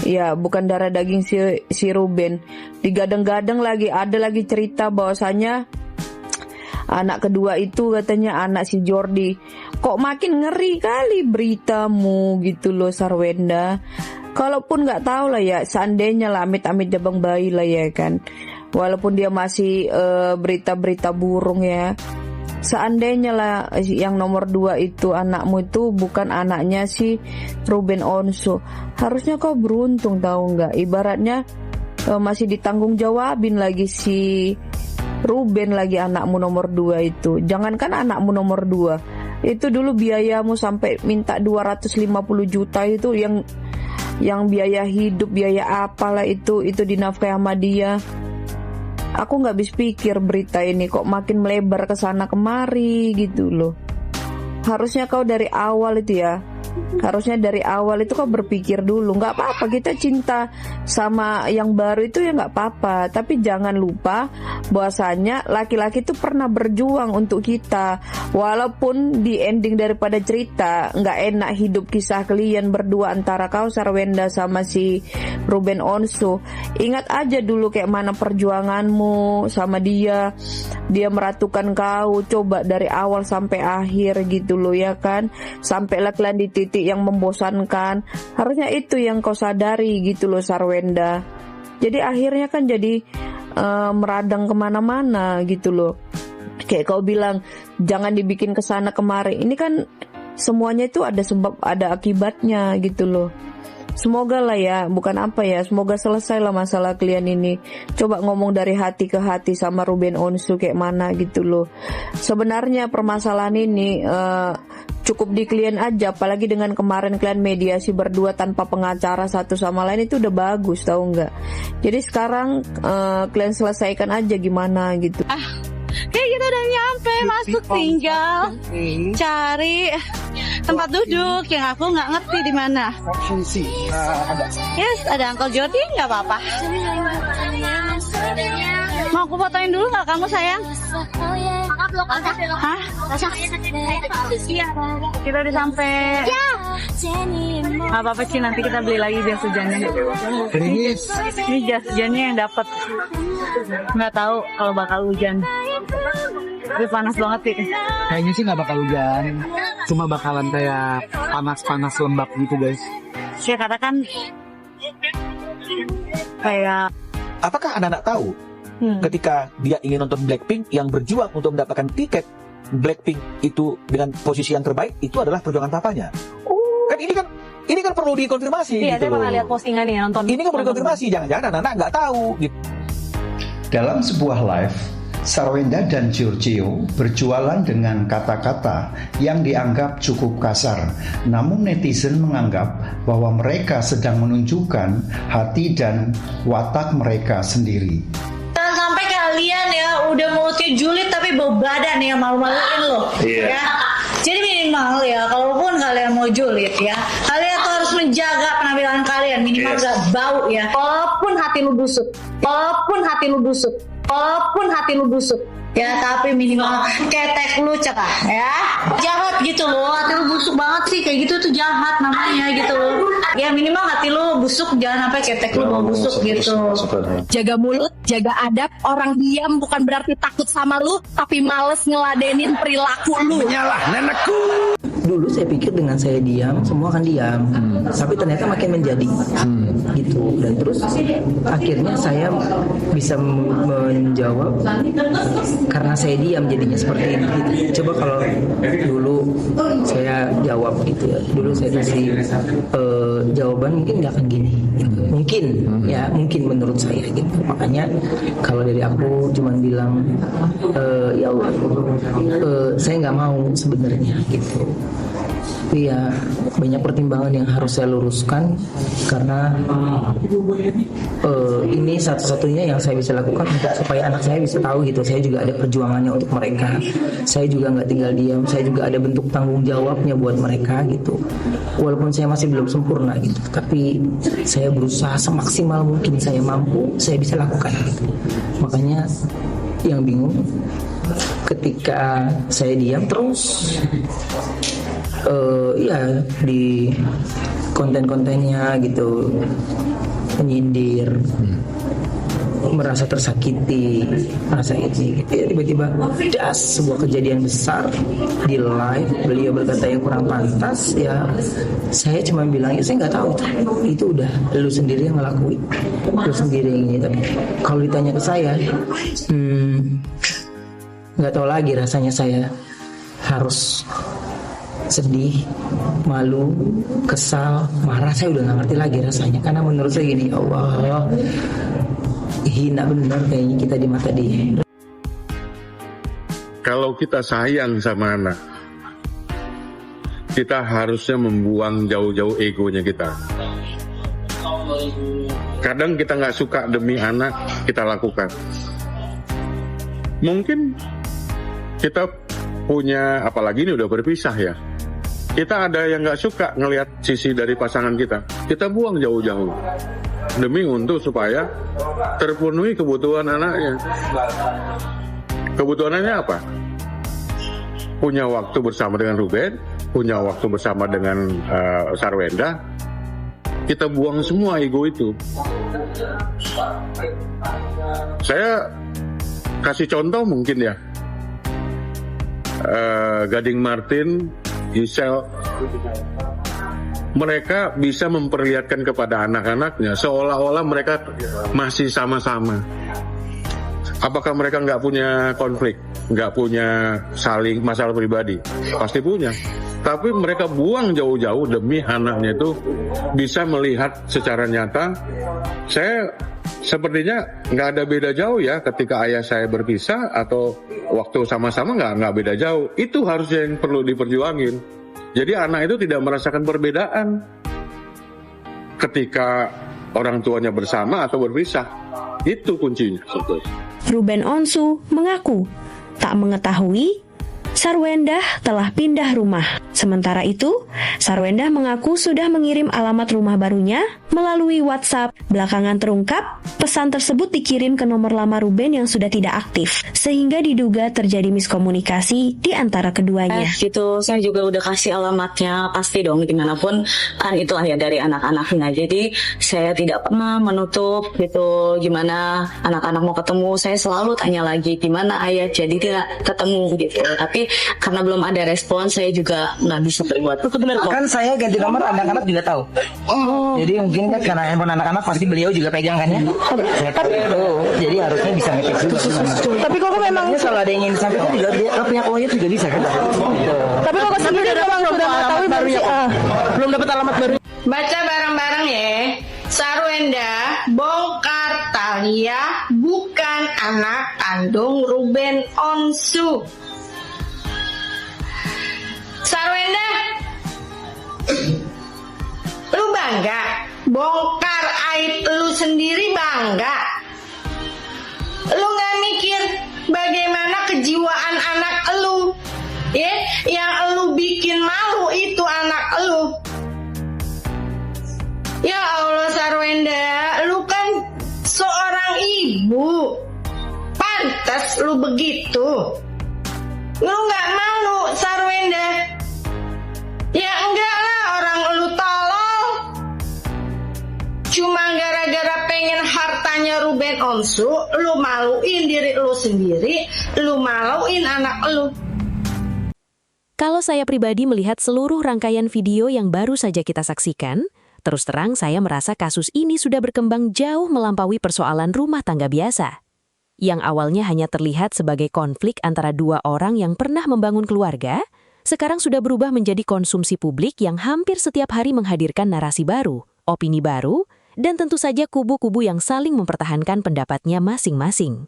S: Ya, bukan darah daging si Ruben. Digadang-gadang lagi, ada lagi cerita bahwasanya anak kedua itu katanya anak si Jordi. Kok makin ngeri kali beritamu gitu loh Sarwenda. Kalaupun nggak tahu lah ya, seandainya lah amit-amit jabang bayi lah ya kan. Walaupun dia masih berita-berita burung ya. Seandainya lah yang nomor 2 itu anakmu itu bukan anaknya si Ruben Onsu, harusnya kau beruntung, tahu nggak? Ibaratnya
P: masih ditanggung jawabin lagi si Ruben lagi, anakmu nomor 2 itu. Jangankan anakmu nomor 2, itu dulu biayamu sampai minta 250 juta itu, yang biaya hidup, biaya apalah itu dinafkahi sama dia. Aku nggak habis pikir berita ini kok makin melebar ke sana kemari gitu loh. Harusnya kau dari awal itu ya, harusnya dari awal itu kau berpikir dulu. Nggak apa-apa kita cinta sama yang baru itu ya nggak apa-apa, tapi jangan lupa bahwasanya laki-laki itu pernah berjuang untuk kita. Walaupun di ending daripada cerita nggak enak hidup kisah kalian berdua antara kau Sarwenda sama si Ruben Onsu, ingat aja dulu kayak mana perjuanganmu sama dia meratukan kau, coba dari awal sampai akhir gitu loh ya kan, sampailah kalian di titik yang membosankan. Harusnya itu yang kau sadari gitu loh Sarwenda. Jadi akhirnya kan jadi meradang kemana-mana gitu loh. Kayak kau bilang jangan dibikin kesana kemari, ini kan semuanya itu ada sebab ada akibatnya gitu loh. Semoga lah ya, bukan apa ya, semoga selesai lah masalah kalian ini. Coba ngomong dari hati ke hati sama Ruben Onsu kayak mana gitu loh. Sebenarnya permasalahan ini cukup di kalian aja, apalagi dengan kemarin kalian mediasi berdua tanpa pengacara satu sama lain, itu udah bagus tahu nggak. Jadi sekarang kalian selesaikan aja gimana gitu.
T: Kayak kita udah nyampe, masuk tinggal cari tempat duduk yang aku nggak ngerti di mana. Yes, ada Uncle Jody, nggak apa-apa. Mau aku fotoin dulu nggak kamu sayang? Hah? Kita udah sampai. Ya. Nggak apa-apa sih, nanti kita beli lagi jas hujannya. Ini jas hujannya yang dapat. Nggak tahu kalau bakal hujan. Tapi panas banget sih.
U: Kayaknya sih nggak bakal hujan, cuma bakalan kayak panas-panas lembab gitu guys.
T: Saya katakan kayak.
V: Apakah anak-anak tahu ketika dia ingin nonton Blackpink yang berjuang untuk mendapatkan tiket Blackpink itu dengan posisi yang terbaik itu adalah perjuangan papanya. Kan ini kan perlu dikonfirmasi.
T: Iya,
V: gitu
T: saya pernah lihat postingan nih nonton.
V: Ini kan perlu dikonfirmasi, jangan-jangan anak-anak nggak tahu. Gitu.
W: Dalam sebuah live, Sarwenda dan Giorgio berjualan dengan kata-kata yang dianggap cukup kasar. Namun netizen menganggap bahwa mereka sedang menunjukkan hati dan watak mereka sendiri.
X: Jangan sampai kalian ya udah mulutnya julid tapi bau badan ya, malu-maluin loh.
W: Iya.
X: Ya. Jadi minimal ya, kalaupun kalian mau julid ya, kalian tuh harus menjaga penampilan kalian, minimal gak bau ya. Walaupun hati lu busuk, ya, tapi minimal ketek lu cekah ya. Jahat gitu loh, hati lu busuk banget sih, kayak gitu tuh jahat namanya gitu loh. Ya minimal hati lu busuk, jangan sampai ketek lu mau busuk gitu.
T: Jaga mulut, jaga adab. Orang diam bukan berarti takut sama lu, tapi males ngeladenin perilaku lu.
U: Nyalah nenekku.
Y: Dulu saya pikir dengan saya diam semua akan diam, tapi ternyata makin menjadi gitu. Dan terus akhirnya saya bisa menjawab karena saya diam jadinya seperti ini gitu. Coba kalau dulu saya jawab gitu ya, dulu saya kasih jawaban mungkin nggak akan gini gitu. Mungkin menurut saya gitu. Makanya kalau dari aku cuman bilang ya Allah, saya nggak mau sebenarnya gitu. Tapi ya banyak pertimbangan yang harus saya luruskan karena ini satu-satunya yang saya bisa lakukan untuk supaya anak saya bisa tahu gitu. Saya juga ada perjuangannya untuk mereka. Saya juga nggak tinggal diam. Saya juga ada bentuk tanggung jawabnya buat mereka gitu. Walaupun saya masih belum sempurna gitu, tapi saya berusaha semaksimal mungkin saya mampu, saya bisa lakukan gitu. Makanya yang bingung ketika saya diam terus. Ya di konten-kontennya gitu menyindir, merasa tersakiti, merasa ini gitu. Ya, tiba-tiba sebuah kejadian besar di live, beliau berkata yang kurang pantas. Ya saya cuma bilang ya saya nggak tahu itu udah lu sendiri yang ngelakuin, lu sendiri yang ini. Tapi kalau ditanya ke saya nggak tahu lagi rasanya. Saya harus sedih, malu, kesal, marah, saya udah gak ngerti lagi rasanya. Karena menurut saya gini, Allah, hina bener kayaknya kita di mata dia.
A: Kalau kita sayang sama anak, kita harusnya membuang jauh-jauh egonya kita. Kadang kita nggak suka demi anak, kita lakukan. Mungkin kita punya, apalagi ini udah berpisah ya, kita ada yang nggak suka ngelihat sisi dari pasangan kita, kita buang jauh-jauh demi untuk supaya terpenuhi kebutuhan anaknya. Kebutuhannya apa? Punya waktu bersama dengan Ruben, punya waktu bersama dengan Sarwenda. Kita buang semua ego itu. Saya kasih contoh mungkin ya, Gading Martin, Giselle, mereka bisa memperlihatkan kepada anak-anaknya seolah-olah mereka masih sama-sama. Apakah mereka nggak punya konflik, nggak punya saling masalah pribadi? Pasti punya. Tapi mereka buang jauh-jauh demi anaknya itu bisa melihat secara nyata. Saya sepertinya nggak ada beda jauh ya ketika ayah saya berpisah atau waktu sama-sama, nggak beda jauh. Itu harusnya yang perlu diperjuangin. Jadi anak itu tidak merasakan perbedaan ketika orang tuanya bersama atau berpisah. Itu kuncinya sebetulnya.
C: Ruben Onsu mengaku tak mengetahui Sarwenda telah pindah rumah. Sementara itu, Sarwenda mengaku sudah mengirim alamat rumah barunya melalui WhatsApp. Belakangan terungkap, pesan tersebut dikirim ke nomor lama Ruben yang sudah tidak aktif, sehingga diduga terjadi miskomunikasi di antara keduanya.
X: Gitu, saya juga udah kasih alamatnya, pasti dong dimanapun kan itu ya dari anak-anaknya. Jadi saya tidak pernah menutup gitu gimana anak-anak mau ketemu. Saya selalu tanya lagi gimana ayah, jadi tidak ketemu gitu. Tapi karena belum ada respon, saya juga nggak bisa berbuat.
Y: Kan saya ganti nomor, anak-anak juga tahu. Jadi mungkin kan karena handphone anak-anak pasti beliau juga pegang kan ya. Tapi jadi harusnya bisa ngetik juga.
P: Tapi kok memang
Y: kalau ada yang ingin disampaikan juga dia pihak lawyer juga bisa kan.
P: Tapi kok sendiri memang sudah mengetahui baru ya. Belum dapat alamat baru.
B: Baca bareng-bareng ya. Sarwenda bongkar Thalia bukan anak kandung Ruben Onsu. Sarwenda, lu bangga bongkar aib lu sendiri, bangga. Lu gak mikir bagaimana kejiwaan anak lu, ya? Yang lu bikin malu itu anak lu. Ya Allah Sarwenda, lu kan seorang ibu, pantas lu begitu. Lu gak malu Sarwenda? Ya enggak lah, orang lu tolol. Cuma gara-gara pengen hartanya Ruben Onsu, lu maluin diri lu sendiri, lu maluin anak lu.
D: Kalau saya pribadi melihat seluruh rangkaian video yang baru saja kita saksikan, terus terang saya merasa kasus ini sudah berkembang jauh melampaui persoalan rumah tangga biasa. Yang awalnya hanya terlihat sebagai konflik antara dua orang yang pernah membangun keluarga, sekarang sudah berubah menjadi konsumsi publik yang hampir setiap hari menghadirkan narasi baru, opini baru, dan tentu saja kubu-kubu yang saling mempertahankan pendapatnya masing-masing.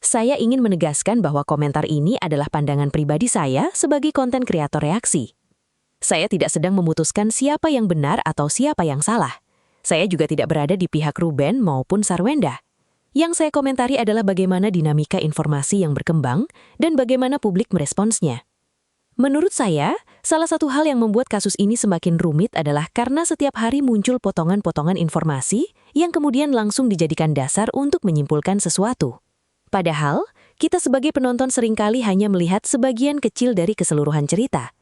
D: Saya ingin menegaskan bahwa komentar ini adalah pandangan pribadi saya sebagai konten kreator reaksi. Saya tidak sedang memutuskan siapa yang benar atau siapa yang salah. Saya juga tidak berada di pihak Ruben maupun Sarwenda. Yang saya komentari adalah bagaimana dinamika informasi yang berkembang dan bagaimana publik meresponsnya. Menurut saya, salah satu hal yang membuat kasus ini semakin rumit adalah karena setiap hari muncul potongan-potongan informasi yang kemudian langsung dijadikan dasar untuk menyimpulkan sesuatu. Padahal, kita sebagai penonton seringkali hanya melihat sebagian kecil dari keseluruhan cerita.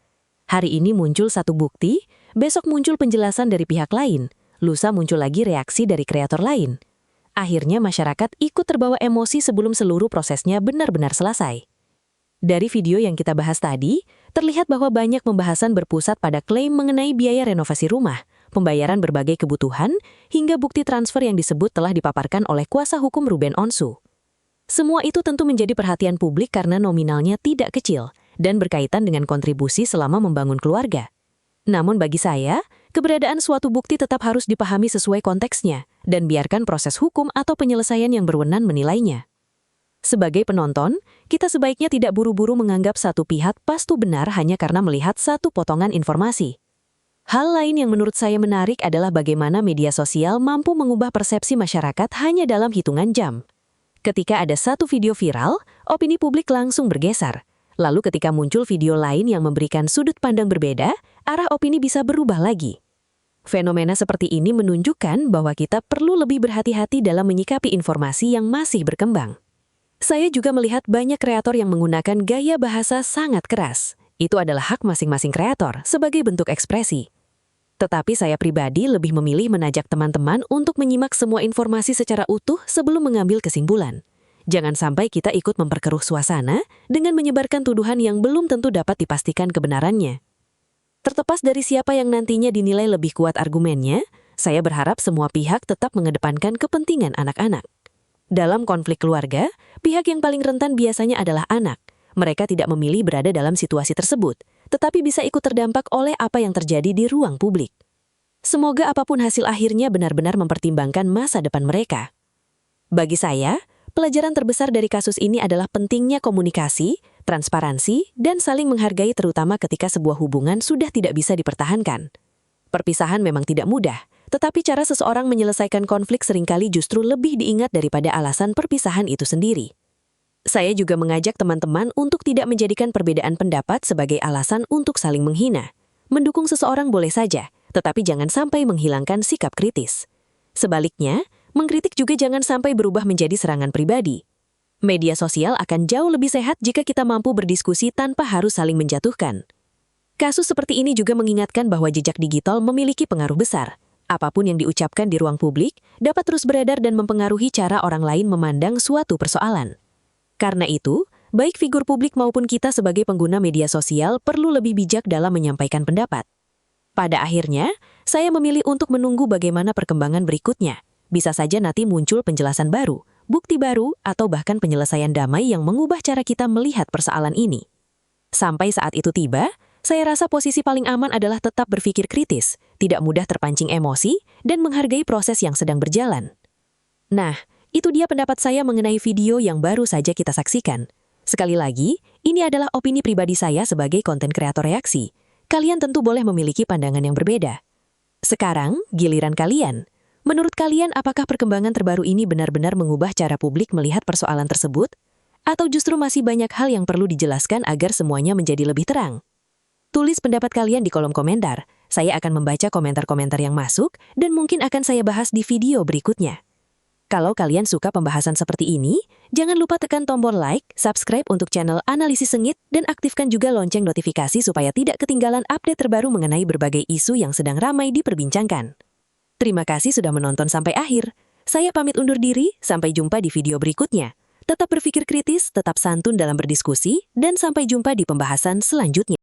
D: Hari ini muncul satu bukti, besok muncul penjelasan dari pihak lain, lusa muncul lagi reaksi dari kreator lain. Akhirnya masyarakat ikut terbawa emosi sebelum seluruh prosesnya benar-benar selesai. Dari video yang kita bahas tadi, terlihat bahwa banyak pembahasan berpusat pada klaim mengenai biaya renovasi rumah, pembayaran berbagai kebutuhan, hingga bukti transfer yang disebut telah dipaparkan oleh kuasa hukum Ruben Onsu. Semua itu tentu menjadi perhatian publik karena nominalnya tidak kecil dan berkaitan dengan kontribusi selama membangun keluarga. Namun bagi saya, keberadaan suatu bukti tetap harus dipahami sesuai konteksnya dan biarkan proses hukum atau penyelesaian yang berwenang menilainya. Sebagai penonton, kita sebaiknya tidak buru-buru menganggap satu pihak pasti benar hanya karena melihat satu potongan informasi. Hal lain yang menurut saya menarik adalah bagaimana media sosial mampu mengubah persepsi masyarakat hanya dalam hitungan jam. Ketika ada satu video viral, opini publik langsung bergeser. Lalu ketika muncul video lain yang memberikan sudut pandang berbeda, arah opini bisa berubah lagi. Fenomena seperti ini menunjukkan bahwa kita perlu lebih berhati-hati dalam menyikapi informasi yang masih berkembang. Saya juga melihat banyak kreator yang menggunakan gaya bahasa sangat keras. Itu adalah hak masing-masing kreator sebagai bentuk ekspresi. Tetapi saya pribadi lebih memilih mengajak teman-teman untuk menyimak semua informasi secara utuh sebelum mengambil kesimpulan. Jangan sampai kita ikut memperkeruh suasana dengan menyebarkan tuduhan yang belum tentu dapat dipastikan kebenarannya. Terlepas dari siapa yang nantinya dinilai lebih kuat argumennya, saya berharap semua pihak tetap mengedepankan kepentingan anak-anak. Dalam konflik keluarga, pihak yang paling rentan biasanya adalah anak. Mereka tidak memilih berada dalam situasi tersebut, tetapi bisa ikut terdampak oleh apa yang terjadi di ruang publik. Semoga apapun hasil akhirnya benar-benar mempertimbangkan masa depan mereka. Bagi saya, pelajaran terbesar dari kasus ini adalah pentingnya komunikasi, transparansi, dan saling menghargai terutama ketika sebuah hubungan sudah tidak bisa dipertahankan. Perpisahan memang tidak mudah, tetapi cara seseorang menyelesaikan konflik seringkali justru lebih diingat daripada alasan perpisahan itu sendiri. Saya juga mengajak teman-teman untuk tidak menjadikan perbedaan pendapat sebagai alasan untuk saling menghina. Mendukung seseorang boleh saja, tetapi jangan sampai menghilangkan sikap kritis. Sebaliknya, mengkritik juga jangan sampai berubah menjadi serangan pribadi. Media sosial akan jauh lebih sehat jika kita mampu berdiskusi tanpa harus saling menjatuhkan. Kasus seperti ini juga mengingatkan bahwa jejak digital memiliki pengaruh besar. Apapun yang diucapkan di ruang publik dapat terus beredar dan mempengaruhi cara orang lain memandang suatu persoalan. Karena itu, baik figur publik maupun kita sebagai pengguna media sosial perlu lebih bijak dalam menyampaikan pendapat. Pada akhirnya, saya memilih untuk menunggu bagaimana perkembangan berikutnya. Bisa saja nanti muncul penjelasan baru, bukti baru, atau bahkan penyelesaian damai yang mengubah cara kita melihat persoalan ini. Sampai saat itu tiba, saya rasa posisi paling aman adalah tetap berpikir kritis, tidak mudah terpancing emosi, dan menghargai proses yang sedang berjalan. Nah, itu dia pendapat saya mengenai video yang baru saja kita saksikan. Sekali lagi, ini adalah opini pribadi saya sebagai konten kreator reaksi. Kalian tentu boleh memiliki pandangan yang berbeda. Sekarang, giliran kalian. Menurut kalian, apakah perkembangan terbaru ini benar-benar mengubah cara publik melihat persoalan tersebut? Atau justru masih banyak hal yang perlu dijelaskan agar semuanya menjadi lebih terang? Tulis pendapat kalian di kolom komentar. Saya akan membaca komentar-komentar yang masuk dan mungkin akan saya bahas di video berikutnya. Kalau kalian suka pembahasan seperti ini, jangan lupa tekan tombol like, subscribe untuk channel Analisis Sengit, dan aktifkan juga lonceng notifikasi supaya tidak ketinggalan update terbaru mengenai berbagai isu yang sedang ramai diperbincangkan. Terima kasih sudah menonton sampai akhir. Saya pamit undur diri, sampai jumpa di video berikutnya. Tetap berpikir kritis, tetap santun dalam berdiskusi, dan sampai jumpa di pembahasan selanjutnya.